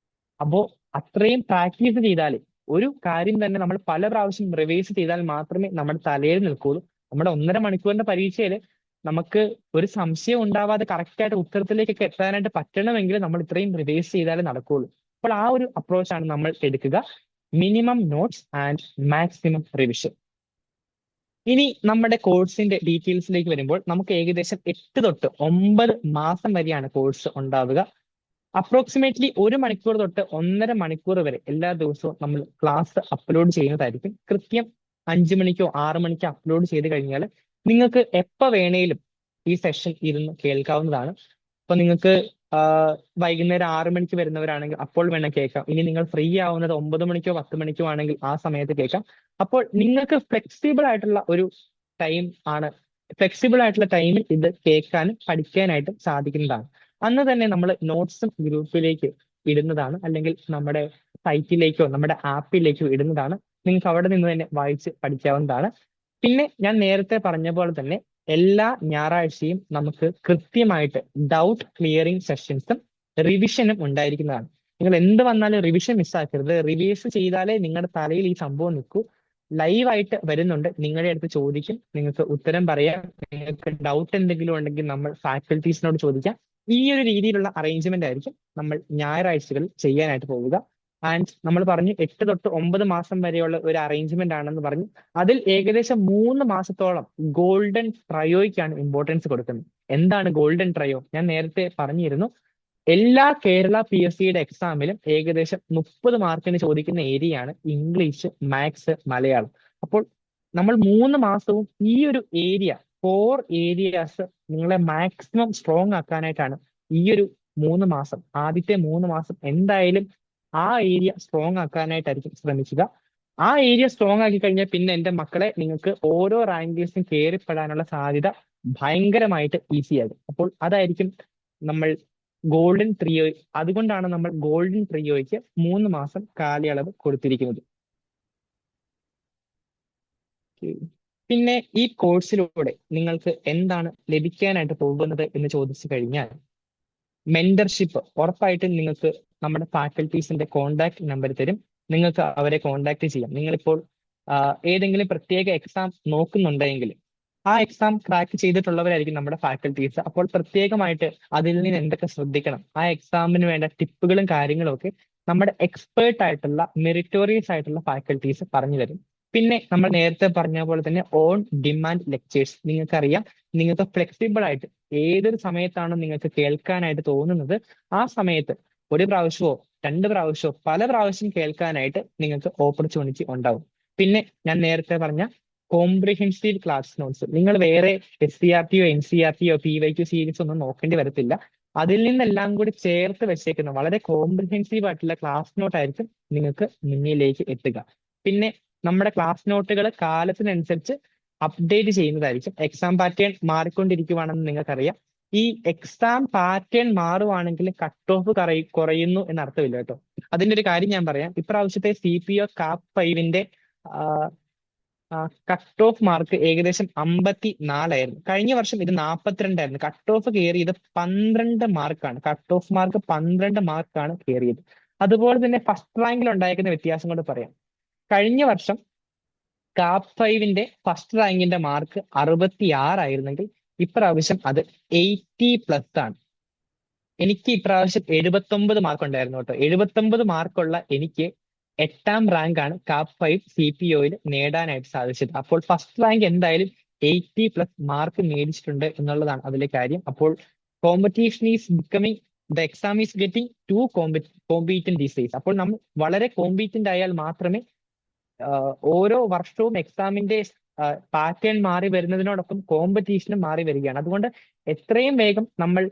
അപ്പോ അത്രയും പ്രാക്ടീസ് ചെയ്താലേ ഒരു കാര്യം തന്നെ നമ്മൾ പല പ്രാവശ്യം റിവൈസ് ചെയ്താൽ മാത്രമേ നമ്മുടെ തലയിൽ നിൽക്കുള്ളൂ. നമ്മുടെ 1.5 മണിക്കൂറിന്റെ പരീക്ഷയിൽ നമുക്ക് ഒരു സംശയം ഉണ്ടാവാതെ കറക്റ്റ് ആയിട്ട് ഉത്തരത്തിലേക്കൊക്കെ എത്താനായിട്ട് പറ്റണമെങ്കിൽ നമ്മൾ ഇത്രയും റിവൈസ് ചെയ്താലേ നടക്കുകയുള്ളൂ. അപ്പോൾ ആ ഒരു അപ്രോച്ചാണ് നമ്മൾ എടുക്കുക. Minimum notes and maximum revision. ഇനി നമ്മുടെ കോഴ്സിന്റെ ഡീറ്റെയിൽസിലേക്ക് വരുമ്പോൾ നമുക്ക് ഏകദേശം 8 തൊട്ട് 9 മാസം വരെയാണ് കോഴ്സ് ഉണ്ടാവുക. അപ്രോക്സിമേറ്റ്ലി 1 മണിക്കൂർ തൊട്ട് 1.5 മണിക്കൂർ വരെ എല്ലാ ദിവസവും നമ്മൾ ക്ലാസ് അപ്ലോഡ് ചെയ്യുന്നതായിരിക്കും. കൃത്യം 5 മണിക്കോ 6 മണിക്കോ അപ്ലോഡ് ചെയ്ത് കഴിഞ്ഞാൽ നിങ്ങൾക്ക് എപ്പോൾ വേണേലും ഈ സെഷൻ ഇരുന്ന് കേൾക്കാവുന്നതാണ്. അപ്പൊ നിങ്ങൾക്ക് വൈകുന്നേരം 6 മണിക്ക് വരുന്നവരാണെങ്കിൽ അപ്പോൾ വേണം കേൾക്കാം. ഇനി നിങ്ങൾ ഫ്രീ ആവുന്നത് 9 മണിക്കോ 10 മണിക്കോ ആണെങ്കിൽ ആ സമയത്ത് കേൾക്കാം. അപ്പോൾ നിങ്ങൾക്ക് ഫ്ലെക്സിബിൾ ആയിട്ടുള്ള ഒരു ടൈം ആണ്, ഫ്ലെക്സിബിൾ ആയിട്ടുള്ള ടൈമിൽ ഇത് കേൾക്കാനും പഠിക്കാനായിട്ട് സാധിക്കുന്നതാണ്. അന്ന് തന്നെ നമ്മൾ നോട്ട്സും ഗ്രൂപ്പിലേക്ക് ഇടുന്നതാണ്, അല്ലെങ്കിൽ നമ്മുടെ സൈറ്റിലേക്കോ നമ്മുടെ ആപ്പിലേക്കോ ഇടുന്നതാണ്. നിങ്ങൾക്ക് അവിടെ നിന്ന് തന്നെ വായിച്ച് പഠിക്കാവുന്നതാണ്. പിന്നെ ഞാൻ നേരത്തെ പറഞ്ഞ പോലെ തന്നെ എല്ലാ ഞായറാഴ്ചയും നമുക്ക് കൃത്യമായിട്ട് ഡൗട്ട് ക്ലിയറിംഗ് സെഷൻസും റിവിഷനും ഉണ്ടായിരിക്കുന്നതാണ്. നിങ്ങൾ എന്ത് വന്നാലും റിവിഷൻ മിസ്സാക്കരുത്. റിവൈസ് ചെയ്താലേ നിങ്ങളുടെ തലയിൽ ഈ സംഭവം നിൽക്കൂ. ലൈവായിട്ട് വരുന്നുണ്ട്, നിങ്ങളുടെ അടുത്ത് ചോദിക്കും, നിങ്ങൾക്ക് ഉത്തരം പറയാം. നിങ്ങൾക്ക് ഡൗട്ട് എന്തെങ്കിലും ഉണ്ടെങ്കിൽ നമ്മൾ ഫാക്കൽറ്റീസിനോട് ചോദിക്കാം. ഈ ഒരു രീതിയിലുള്ള അറേഞ്ച്മെന്റ് ആയിരിക്കും നമ്മൾ ഞായറാഴ്ചകളിൽ ചെയ്യാനായിട്ട് പോവുക. ആൻഡ് നമ്മൾ പറഞ്ഞു 8 തൊട്ട് 9 മാസം വരെയുള്ള ഒരു അറേഞ്ച്മെന്റ് ആണെന്ന് പറഞ്ഞു. അതിൽ ഏകദേശം 3 മാസത്തോളം ഗോൾഡൻ ട്രയോയ്ക്കാണ് ഇമ്പോർട്ടൻസ് കൊടുക്കുന്നത്. എന്താണ് ഗോൾഡൻ ട്രയോ? ഞാൻ നേരത്തെ പറഞ്ഞിരുന്നു, എല്ലാ കേരള PSC-യുടെ എക്സാമിലും ഏകദേശം 30 മാർക്കിന് ചോദിക്കുന്ന ഏരിയയാണ് ഇംഗ്ലീഷ്, മാത്സ്, മലയാളം. അപ്പോൾ നമ്മൾ 3 മാസവും ഈ ഒരു ഏരിയ 4 ഏരിയാസ് നിങ്ങളെ മാക്സിമം സ്ട്രോങ് ആക്കാനായിട്ടാണ് ഈ ഒരു 3 മാസം, ആദ്യത്തെ 3 മാസം എന്തായാലും ആ ഏരിയ സ്ട്രോങ് ആക്കാനായിട്ടായിരിക്കും ശ്രമിക്കുക. ആ ഏരിയ സ്ട്രോങ് ആക്കി കഴിഞ്ഞാൽ പിന്നെ എന്റെ മക്കളെ നിങ്ങൾക്ക് ഓരോ റാങ്കേഴ്സും കയറിപ്പെടാനുള്ള സാധ്യത ഭയങ്കരമായിട്ട് ഈസി ആകും. അപ്പോൾ അതായിരിക്കും നമ്മൾ ഗോൾഡൻ ട്രിയോ. അതുകൊണ്ടാണ് നമ്മൾ ഗോൾഡൻ ട്രിയോയ്ക്ക് 3 മാസം കാലയളവ് കൊടുത്തിരിക്കുന്നത്. പിന്നെ ഈ കോഴ്സിലൂടെ നിങ്ങൾക്ക് എന്താണ് ലഭിക്കാനായിട്ട് പോകുന്നത് എന്ന് ചോദിച്ചു കഴിഞ്ഞാൽ, മെന്റർഷിപ്പ് ഉറപ്പായിട്ടും നിങ്ങൾക്ക് നമ്മുടെ ഫാക്കൽറ്റീസിന്റെ കോൺടാക്ട് നമ്പർ തരും. നിങ്ങൾക്ക് അവരെ കോൺടാക്ട് ചെയ്യാം. നിങ്ങളിപ്പോൾ ഏതെങ്കിലും പ്രത്യേക എക്സാം നോക്കുന്നുണ്ടെങ്കിൽ ആ എക്സാം ക്രാക്ക് ചെയ്തിട്ടുള്ളവരായിരിക്കും നമ്മുടെ ഫാക്കൽറ്റീസ്. അപ്പോൾ പ്രത്യേകമായിട്ട് അതിൽ നിന്ന് എന്തൊക്കെ ശ്രദ്ധിക്കണം, ആ എക്സാമിന് വേണ്ട ടിപ്പുകളും കാര്യങ്ങളും ഒക്കെ നമ്മുടെ എക്സ്പേർട്ട് ആയിട്ടുള്ള മെറിറ്റോറിയസ് ആയിട്ടുള്ള ഫാക്കൽറ്റീസ് പറഞ്ഞു തരും. പിന്നെ നമ്മൾ നേരത്തെ പറഞ്ഞ പോലെ തന്നെ ഓൺ ഡിമാൻഡ് ലെക്ചേഴ്സ്. നിങ്ങൾക്കറിയാം, നിങ്ങൾക്ക് ഫ്ലെക്സിബിൾ ആയിട്ട് ഏതൊരു സമയത്താണോ നിങ്ങൾക്ക് കേൾക്കാനായിട്ട് തോന്നുന്നത് ആ സമയത്ത് ഒരു പ്രാവശ്യമോ രണ്ട് പ്രാവശ്യമോ പല പ്രാവശ്യം കേൾക്കാനായിട്ട് നിങ്ങൾക്ക് ഓപ്പർച്യൂണിറ്റി ഉണ്ടാവും. പിന്നെ ഞാൻ നേരത്തെ പറഞ്ഞ കോംപ്രിഹെൻസീവ് ക്ലാസ് നോട്ട്സ്, നിങ്ങൾ വേറെ SCRT NCRT PYQ സീരീസ് ഒന്നും നോക്കേണ്ടി വരത്തില്ല. അതിൽ നിന്നെല്ലാം കൂടി ചേർത്ത് വെച്ചേക്കുന്ന വളരെ കോംപ്രിഹെൻസീവ് ആയിട്ടുള്ള ക്ലാസ് നോട്ട് ആയിരിക്കും നിങ്ങൾക്ക് മുന്നിലേക്ക് എത്തുക. പിന്നെ നമ്മുടെ ക്ലാസ് നോട്ടുകൾ കാലത്തിനനുസരിച്ച് അപ്ഡേറ്റ് ചെയ്യുന്നതായിരിക്കും. എക്സാം പാറ്റേൺ മാറിക്കൊണ്ടിരിക്കുവാണെന്ന് നിങ്ങൾക്കറിയാം. ഈ എക്സാം പാറ്റേൺ മാറുവാണെങ്കിൽ കട്ട് ഓഫ് കുറയുന്നു എന്നർത്ഥമില്ല കേട്ടോ. അതിന്റെ ഒരു കാര്യം ഞാൻ പറയാം. ഇപ്രാവശ്യത്തെ CPO CAP 5-ന്റെ കട്ട് ഓഫ് മാർക്ക് ഏകദേശം 54ആയിരുന്നു. കഴിഞ്ഞ വർഷം ഇത് 42ആയിരുന്നു. കട്ട് ഓഫ് കയറിയത് 12 മാർക്കാണ്. കട്ട് ഓഫ് മാർക്ക് 12 മാർക്കാണ് കയറിയത്. അതുപോലെ തന്നെ ഫസ്റ്റ് റാങ്കിൽ ഉണ്ടായിരിക്കുന്ന വ്യത്യാസം കൊണ്ട് പറയാം. കഴിഞ്ഞ വർഷം CAP 5-ന്റെ ഫസ്റ്റ് റാങ്കിന്റെ മാർക്ക് 66ആയിരുന്നെങ്കിൽ ഇപ്രാവശ്യം അത് 80+ ആണ്. എനിക്ക് ഇപ്രാവശ്യം 79 മാർക്ക് ഉണ്ടായിരുന്നു കേട്ടോ. 79 മാർക്കുള്ള എനിക്ക് 8ാം റാങ്ക് ആണ് CAP 5 CPOയിൽ നേടാനായിട്ട് സാധിച്ചത്. അപ്പോൾ ഫസ്റ്റ് റാങ്ക് എന്തായാലും 80+ മാർക്ക് മേടിച്ചിട്ടുണ്ട് എന്നുള്ളതാണ് അതിലെ കാര്യം. അപ്പോൾ competition is becoming, the exam is getting to competent these days. അപ്പോൾ നമ്മൾ വളരെ കോമ്പീറ്റന്റ് ആയാൽ മാത്രമേ ഓരോ വർഷവും എക്സാമിന്റെ പാറ്റേൺ മാറി വരുന്നതിനോടൊപ്പം കോമ്പറ്റീഷനും മാറി വരികയാണ്. അതുകൊണ്ട് എത്രയും വേഗം നമ്മൾ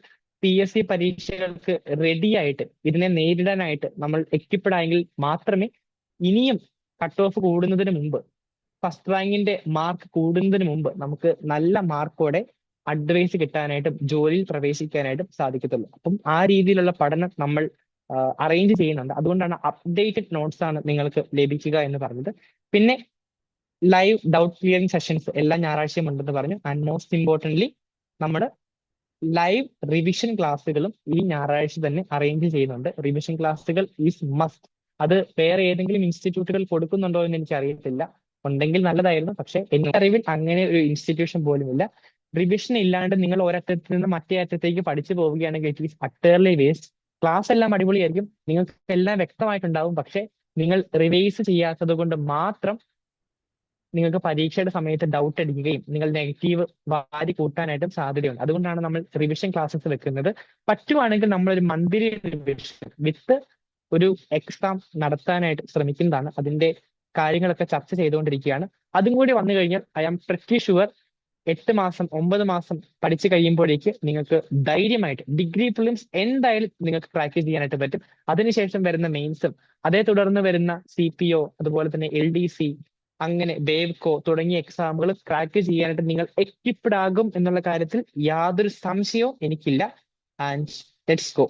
PSC പരീക്ഷകൾക്ക് റെഡി ആയിട്ട് ഇതിനെ നേരിടാനായിട്ട് നമ്മൾ എക്യുപ്ഡ് ആയെങ്കിൽ മാത്രമേ ഇനിയും കട്ട് ഓഫ് കൂടുന്നതിന് മുമ്പ്, ഫസ്റ്റ് റാങ്കിന്റെ മാർക്ക് കൂടുന്നതിന് മുമ്പ് നമുക്ക് നല്ല മാർക്കോടെ അഡ്വൈസ് കിട്ടാനായിട്ടും ജോലിയിൽ പ്രവേശിക്കാനായിട്ടും സാധിക്കത്തുള്ളൂ. അപ്പം ആ രീതിയിലുള്ള പഠനം നമ്മൾ അറേഞ്ച് ചെയ്യുന്നുണ്ട്. അതുകൊണ്ടാണ് അപ്ഡേറ്റഡ് നോട്ട്സ് ആണ് നിങ്ങൾക്ക് ലഭിക്കുക എന്ന് പറഞ്ഞത്. പിന്നെ ലൈവ് ഡൗട്ട് ക്ലിയറിംഗ് സെഷൻസ് എല്ലാ ഞായറാഴ്ചയും ഉണ്ടെന്ന് പറഞ്ഞു. ആൻഡ് മോസ്റ്റ് ഇമ്പോർട്ടൻ്റ്ലി നമ്മുടെ ലൈവ് റിവിഷൻ ക്ലാസ്സുകളും ഈ ഞായറാഴ്ച തന്നെ അറേഞ്ച് ചെയ്യുന്നുണ്ട്. റിവിഷൻ ക്ലാസ്സുകൾ ഈസ് മസ്റ്റ്. അത് വേറെ ഏതെങ്കിലും ഇൻസ്റ്റിറ്റ്യൂട്ടുകൾ കൊടുക്കുന്നുണ്ടോ എന്ന് എനിക്ക് അറിയത്തില്ല. ഉണ്ടെങ്കിൽ നല്ലതായിരുന്നു. പക്ഷെ എന്റെ അറിവിൽ അങ്ങനെ ഒരു ഇൻസ്റ്റിറ്റ്യൂഷൻ പോലും ഇല്ല. റിവിഷൻ ഇല്ലാണ്ട് നിങ്ങൾ ഒരറ്റത്ത് നിന്ന് മറ്റേ അറ്റത്തേക്ക് പഠിച്ചു പോവുകയാണെങ്കിൽ ഇറ്റ് ഈസ് അട്ടേർലി വേസ്റ്റ്. ക്ലാസ് എല്ലാം അടിപൊളിയായിരിക്കും, നിങ്ങൾക്ക് എല്ലാം വ്യക്തമായിട്ടുണ്ടാവും. പക്ഷെ നിങ്ങൾ റിവൈസ് ചെയ്യാത്തത് കൊണ്ട് മാത്രം നിങ്ങൾക്ക് പരീക്ഷയുടെ സമയത്ത് ഡൗട്ട് അടിക്കുകയും നിങ്ങൾ നെഗറ്റീവ് വാരി കൂട്ടാനായിട്ടും സാധ്യതയുണ്ട്. അതുകൊണ്ടാണ് നമ്മൾ റിവിഷൻ ക്ലാസ്സസ് വെക്കുന്നത്. പറ്റുവാണെങ്കിൽ നമ്മളൊരു മന്ത്ലി റിവിഷൻ വിത്ത് ഒരു എക്സാം നടത്താനായിട്ട് ശ്രമിക്കുന്നതാണ്. അതിന്റെ കാര്യങ്ങളൊക്കെ ചർച്ച ചെയ്തുകൊണ്ടിരിക്കുകയാണ്. അതും കൂടി വന്നു കഴിഞ്ഞാൽ ഐ ആം പ്രിറ്റി ഷുവർ 8 മാസം 9 മാസം പഠിച്ചു കഴിയുമ്പോഴേക്ക് നിങ്ങൾക്ക് ധൈര്യമായിട്ട് ഡിഗ്രി പ്രിലിംസ് എന്തായാലും നിങ്ങൾക്ക് പ്രാക്ടീസ് ചെയ്യാനായിട്ട് പറ്റും. അതിനുശേഷം വരുന്ന മെയിൻസും അതേ തുടർന്ന് വരുന്ന CPO അതുപോലെ തന്നെ LDC അങ്ങനെ ബേവ്കോ തുടങ്ങിയ എക്സാമുകൾ ക്രാക്ക് ചെയ്യാനായിട്ട് നിങ്ങൾ എക്വിപ്ഡ് ആകും എന്നുള്ള കാര്യത്തിൽ യാതൊരു സംശയവും എനിക്കില്ല. And let's go.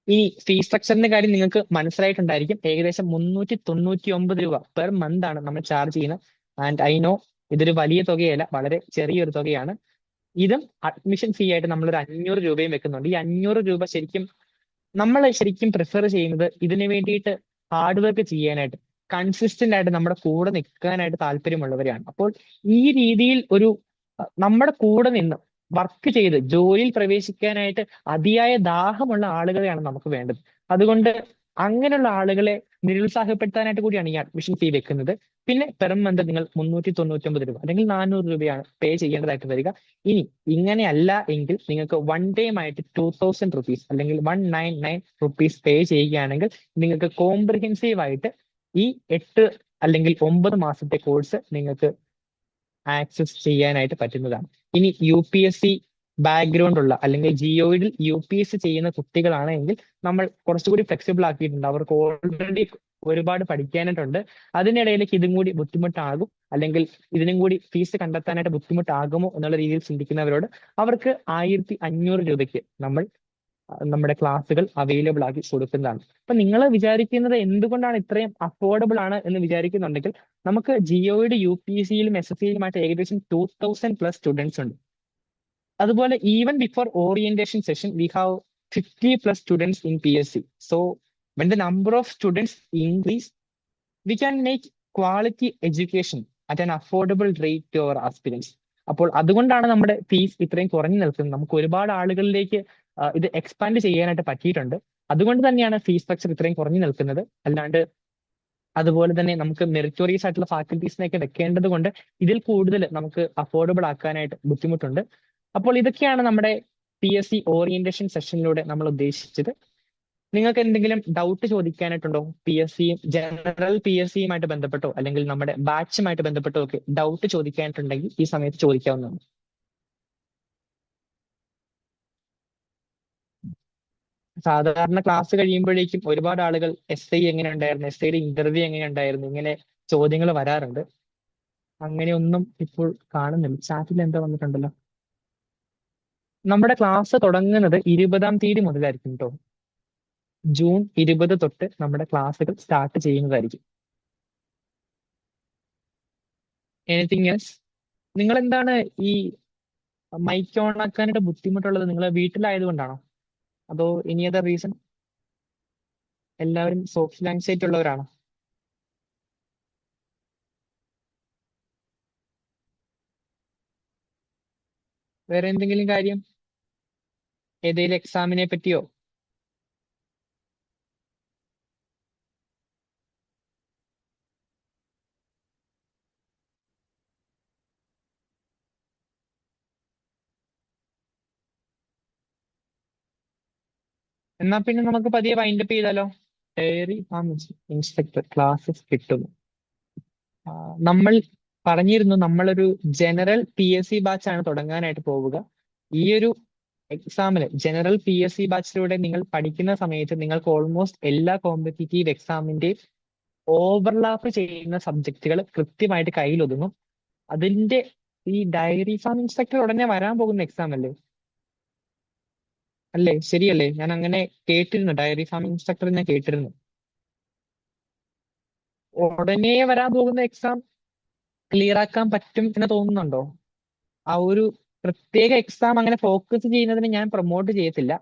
ഈ ഫീസ് സ്ട്രക്ചറിന്റെ കാര്യം നിങ്ങൾക്ക് മനസ്സിലായിട്ടുണ്ടായിരിക്കും. ഏകദേശം 399 രൂപ പെർ മന്ത് ആണ് നമ്മൾ ചാർജ് ചെയ്യുന്നത്. ആൻഡ് ഐ നോ ഇതൊരു വലിയ തുകയല്ല, വളരെ ചെറിയൊരു തുകയാണ്. ഇതും അഡ്മിഷൻ ഫീ ആയിട്ട് നമ്മളൊരു 500 രൂപയും വെക്കുന്നുണ്ട്. ഈ 500 രൂപ നമ്മൾ ശരിക്കും പ്രിഫർ ചെയ്യുന്നത് ഇതിനു വേണ്ടിയിട്ട് ഹാർഡ് വർക്ക് ചെയ്യാനായിട്ട്, കൺസിസ്റ്റന്റ് ആയിട്ട് നമ്മുടെ കൂടെ നിൽക്കാനായിട്ട് താല്പര്യമുള്ളവരെയാണ്. അപ്പോൾ ഈ രീതിയിൽ ഒരു നമ്മുടെ കൂടെ നിന്ന് വർക്ക് ചെയ്ത് ജോലിയിൽ പ്രവേശിക്കാനായിട്ട് അതിയായ ദാഹമുള്ള ആളുകളെയാണ് നമുക്ക് വേണ്ടത്. അതുകൊണ്ട് അങ്ങനെയുള്ള ആളുകളെ നിരുത്സാഹപ്പെടുത്താനായിട്ട് കൂടിയാണ് ഈ അഡ്മിഷൻ ഫീ വെക്കുന്നത്. പിന്നെ പെർ മന്ത് നിങ്ങൾ 399 രൂപ അല്ലെങ്കിൽ 400 രൂപയാണ് പേ ചെയ്യേണ്ടതായിട്ട് വരിക. ഇനി ഇങ്ങനെയല്ല എങ്കിൽ നിങ്ങൾക്ക് വൺ ടൈം ആയിട്ട് 2000 റുപ്പീസ് അല്ലെങ്കിൽ 199 റുപ്പീസ് പേ ചെയ്യുകയാണെങ്കിൽ നിങ്ങൾക്ക് കോംപ്രിഹെൻസീവ് ആയിട്ട് ഈ 8 അല്ലെങ്കിൽ 9 മാസത്തെ കോഴ്സ് നിങ്ങൾക്ക് ആക്സസ് ചെയ്യാനായിട്ട് പറ്റുന്നതാണ്. ഇനി UPSC ബാക്ക്ഗ്രൗണ്ട് ഉള്ള അല്ലെങ്കിൽ ജിയോയിഡിൽ UPSC ചെയ്യുന്ന കുട്ടികളാണെങ്കിൽ നമ്മൾ കുറച്ചുകൂടി ഫ്ലെക്സിബിൾ ആക്കിയിട്ടുണ്ട്. അവർക്ക് ഓൾറെഡി ഒരുപാട് പഠിക്കാനായിട്ടുണ്ട്. അതിനിടയിലേക്ക് ഇതും കൂടി ബുദ്ധിമുട്ടാകും അല്ലെങ്കിൽ ഇതിനും കൂടി ഫീസ് കണ്ടെത്താനായിട്ട് ബുദ്ധിമുട്ടാകുമോ എന്നുള്ള രീതിയിൽ ചിന്തിക്കുന്നവരോട് അവർക്ക് 1500 രൂപയ്ക്ക് നമ്മൾ നമ്മുടെ ക്ലാസ്സുകൾ അവൈലബിൾ ആക്കി കൊടുക്കുന്നതാണ്. അപ്പൊ നിങ്ങൾ വിചാരിക്കുന്നത് എന്തുകൊണ്ടാണ് ഇത്രയും അഫോർഡബിൾ ആണ് എന്ന് വിചാരിക്കുന്നുണ്ടെങ്കിൽ നമുക്ക് ജിയോയുടെ UPSCയിലും SSCയിലുമായിട്ട് ഏകദേശം 2000+ സ്റ്റുഡൻസ് ഉണ്ട്. അതുപോലെ even before orientation session we have 50 plus students in PSC. So when the number of students increase, we can make quality education at an affordable rate to our aspirants. അപ്പോൾ അതുകൊണ്ടാണ് നമ്മുടെ fees ഇത്രയും കുറഞ്ഞു നിൽക്കുന്നത്. നമുക്ക് ഒരുപാട് ആളുകളിലേക്ക് ഇത് എക്സ്പാൻഡ് ചെയ്യാനായിട്ട് പറ്റിയിട്ടുണ്ട്. അതുകൊണ്ട് തന്നെയാണ് ഫീസ് സ്ട്രക്ചർ ഇത്രയും കുറഞ്ഞു നിൽക്കുന്നത്. അല്ലാണ്ട് അതുപോലെ തന്നെ നമുക്ക് മെറിറ്റോറിയസ് ആയിട്ടുള്ള ഫാക്കൽറ്റീസിനെയൊക്കെ വെക്കേണ്ടത് കൊണ്ട് ഇതിൽ കൂടുതൽ നമുക്ക് അഫോർഡബിൾ ആക്കാനായിട്ട് ബുദ്ധിമുട്ടുണ്ട്. അപ്പോൾ ഇതൊക്കെയാണ് നമ്മുടെ PSC ഓറിയന്റേഷൻ സെഷനിലൂടെ നമ്മൾ ഉദ്ദേശിച്ചത്. നിങ്ങൾക്ക് എന്തെങ്കിലും ഡൗട്ട് ചോദിക്കാനായിട്ടുണ്ടോ? ജനറൽ PSCയുമായിട്ട് ബന്ധപ്പെട്ടോ അല്ലെങ്കിൽ നമ്മുടെ ബാച്ചുമായിട്ട് ബന്ധപ്പെട്ടോ ഒക്കെ ഡൗട്ട് ചോദിക്കാനായിട്ടുണ്ടെങ്കിൽ ഈ സമയത്ത് ചോദിക്കാവുന്നതാണ്. സാധാരണ ക്ലാസ് കഴിയുമ്പോഴേക്കും ഒരുപാട് ആളുകൾ SI എങ്ങനെ ഉണ്ടായിരുന്നു, SIയുടെ ഇന്റർവ്യൂ എങ്ങനെ ഉണ്ടായിരുന്നു, ഇങ്ങനെ ചോദ്യങ്ങൾ വരാറുണ്ട്. അങ്ങനെയൊന്നും ഇപ്പോൾ കാണുന്നില്ല. ചാറ്റിൽ എന്താ വന്നിട്ടുണ്ടല്ലോ. നമ്മുടെ ക്ലാസ് തുടങ്ങുന്നത് 20-ാം തീയതി മുതലായിരിക്കും കേട്ടോ. ജൂൺ 20 തൊട്ട് നമ്മുടെ ക്ലാസ്സുകൾ സ്റ്റാർട്ട് ചെയ്യുന്നതായിരിക്കും. Anything else? നിങ്ങൾ എന്താണ് ഈ മൈക്ക് ഓൺ ആക്കാനായിട്ട് ബുദ്ധിമുട്ടുള്ളത്? നിങ്ങൾ വീട്ടിലായതുകൊണ്ടാണോ അതോ എനി അതർ റീസൺ? എല്ലാവരും സോഷ്യൽ ആൻസൈറ്റി ഉള്ളവരാണോ? വേറെ എന്തെങ്കിലും കാര്യം? ഏതെങ്കിലും എക്സാമിനെ പറ്റിയോ? എന്നാ പിന്നെ നമുക്ക് പതിയെ വൈൻഡപ്പ് ചെയ്താലോ. ഡയറി ഫാം ഇൻസ്പെക്ടർ ക്ലാസ്സസ് കിട്ടുന്നു. നമ്മൾ പറഞ്ഞിരുന്നു നമ്മളൊരു ജനറൽ PSC ബാച്ചാണ് തുടങ്ങാനായിട്ട് പോവുക. ഈ ഒരു എക്സാമില് ജനറൽ PSC ബാച്ചിലൂടെ നിങ്ങൾ പഠിക്കുന്ന സമയത്ത് നിങ്ങൾക്ക് ഓൾമോസ്റ്റ് എല്ലാ കോമ്പറ്റീറ്റീവ് എക്സാമിന്റെയും ഓവർലാപ്പ് ചെയ്യുന്ന സബ്ജക്റ്റുകൾ കൃത്യമായിട്ട് കയ്യിലൊതുങ്ങും. അതിന്റെ ഈ ഡയറി ഫാം ഇൻസ്പെക്ടർ ഉടനെ വരാൻ പോകുന്ന എക്സാം അല്ലേ? അല്ലേ, ശരിയല്ലേ? ഞാൻ അങ്ങനെ കേട്ടിരുന്നു, ഡയറി ഫാം ഇൻസ്ട്രക്ടർ ഞാൻ കേട്ടിരുന്നു. ഉടനെ വരാൻ പോകുന്ന എക്സാം ക്ലിയർ ആക്കാൻ പറ്റും എന്ന് തോന്നുന്നുണ്ടോ? ആ ഒരു പ്രത്യേക എക്സാം അങ്ങനെ ഫോക്കസ് ചെയ്യുന്നതിന് ഞാൻ പ്രൊമോട്ട് ചെയ്യത്തില്ല.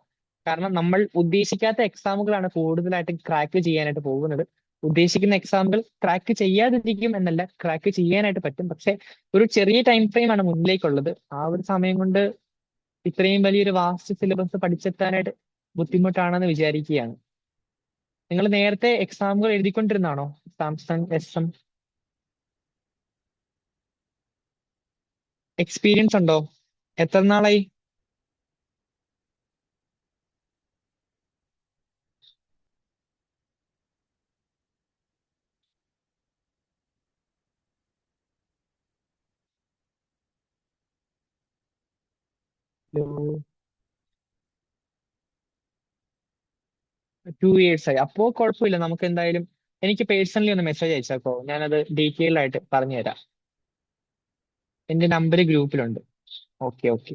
കാരണം നമ്മൾ ഉദ്ദേശിക്കാത്ത എക്സാമുകളാണ് കൂടുതലായിട്ട് ക്രാക്ക് ചെയ്യാനായിട്ട് പോകുന്നത്. ഉദ്ദേശിക്കുന്ന എക്സാമുകൾ ക്രാക്ക് ചെയ്യാതിരിക്കും എന്നല്ല, ക്രാക്ക് ചെയ്യാനായിട്ട് പറ്റും. പക്ഷെ ഒരു ചെറിയ ടൈം ഫ്രെയിം ആണ് മുന്നിലേക്കുള്ളത്. ആ ഒരു സമയം കൊണ്ട് ഇത്രയും വലിയൊരു വാസ്റ്റ് സിലബസ് പഠിച്ചെത്താനായിട്ട് ബുദ്ധിമുട്ടാണെന്ന് വിചാരിക്കുകയാണ്. നിങ്ങൾ നേരത്തെ എക്സാമുകൾ എഴുതിക്കൊണ്ടിരുന്നാണോ? സാംസങ് SM എക്സ്പീരിയൻസ് ഉണ്ടോ? എത്ര നാളായി? ഒരു 2 years ആയി. അപ്പോ കുഴപ്പമില്ല. നമുക്ക് എന്തായാലും എനിക്ക് പേഴ്സണലി ഒന്ന് മെസ്സേജ് അയച്ചേക്കോ, ഞാനത് ഡീറ്റെയിൽ ആയിട്ട് പറഞ്ഞുതരാം. എന്റെ നമ്പർ ഗ്രൂപ്പിലുണ്ട്. Okay okay.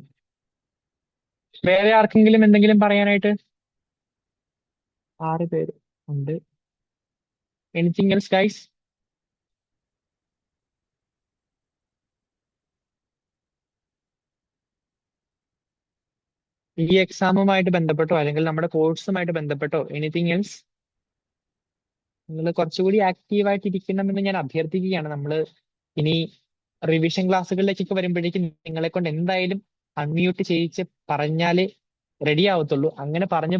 വേറെ ആർക്കെങ്കിലും എന്തെങ്കിലും പറയാനായിട്ട്? 6 പേര് ഉണ്ട്. Anything else guys? ഈ എക്സാമുമായിട്ട് ബന്ധപ്പെട്ടോ അല്ലെങ്കിൽ നമ്മുടെ കോഴ്സുമായിട്ട് ബന്ധപ്പെട്ടോ എനിത്തിങ് എൽസ്? നിങ്ങൾ കുറച്ചുകൂടി ആക്റ്റീവായിട്ട് ഇരിക്കണമെന്ന് ഞാൻ അഭ്യർത്ഥിക്കുകയാണ്. നമ്മൾ ഇനി റിവിഷൻ ക്ലാസ്സുകളിലേക്കൊക്കെ വരുമ്പോഴേക്കും നിങ്ങളെ കൊണ്ട് എന്തായാലും അൺമ്യൂട്ട് ചെയ്യിച്ച് പറഞ്ഞാലേ റെഡി ആവത്തുള്ളൂ. അങ്ങനെ പറഞ്ഞു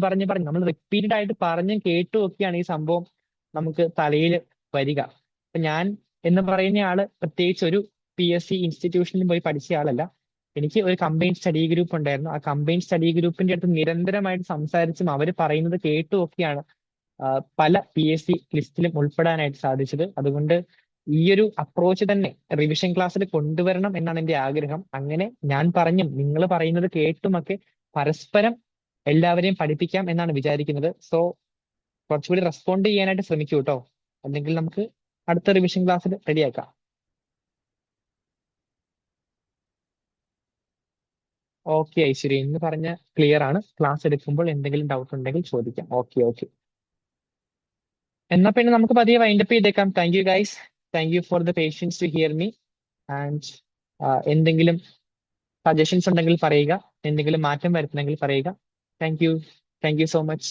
നമ്മൾ റിപ്പീറ്റഡ് ആയിട്ട് പറഞ്ഞും കേട്ടും ഒക്കെയാണ് ഈ സംഭവം നമുക്ക് തലയിൽ വരിക. അപ്പൊ ഞാൻ എന്ന് പറയുന്ന ആള് പ്രത്യേകിച്ച് ഒരു PSC ഇൻസ്റ്റിറ്റ്യൂഷനിൽ പോയി പഠിച്ച ആളല്ല. എനിക്ക് ഒരു കമ്പൈൻ സ്റ്റഡി ഗ്രൂപ്പ് ഉണ്ടായിരുന്നു. ആ കമ്പൈൻ സ്റ്റഡി ഗ്രൂപ്പിന്റെ അടുത്ത് നിരന്തരമായിട്ട് സംസാരിച്ചും അവർ പറയുന്നത് കേട്ടും ഒക്കെയാണ് പല PSC ലിസ്റ്റിലും ഉൾപ്പെടാനായിട്ട് സാധിച്ചത്. അതുകൊണ്ട് ഈ ഒരു അപ്രോച്ച് തന്നെ റിവിഷൻ ക്ലാസ്സിൽ കൊണ്ടുവരണം എന്നാണ് എന്റെ ആഗ്രഹം. അങ്ങനെ ഞാൻ പറഞ്ഞും നിങ്ങൾ പറയുന്നത് കേട്ടുമൊക്കെ പരസ്പരം എല്ലാവരെയും പഠിപ്പിക്കാം എന്നാണ് വിചാരിക്കുന്നത്. സോ കുറച്ചുകൂടി റെസ്പോണ്ട് ചെയ്യാനായിട്ട് ശ്രമിക്കൂ കേട്ടോ. അല്ലെങ്കിൽ നമുക്ക് അടുത്ത റിവിഷൻ ക്ലാസ്സിൽ റെഡിയാക്കാം. ഓക്കെ ഐശ്വര്യ, എന്ന് പറഞ്ഞ ക്ലിയർ ആണ്. ക്ലാസ് എടുക്കുമ്പോൾ എന്തെങ്കിലും ഡൗട്ട് ഉണ്ടെങ്കിൽ ചോദിക്കാം. Okay okay. എന്നാ പിന്നെ നമുക്ക് പതിയെ വൈൻഡപ്പ് ചെയ്തേക്കാം. Thank you guys. Thank you for the patience to hear me. And എന്തെങ്കിലും സജഷൻസ് ഉണ്ടെങ്കിൽ പറയുക, എന്തെങ്കിലും മാറ്റം വരുത്തണമെങ്കിൽ പറയുക. Thank you. Thank you so much.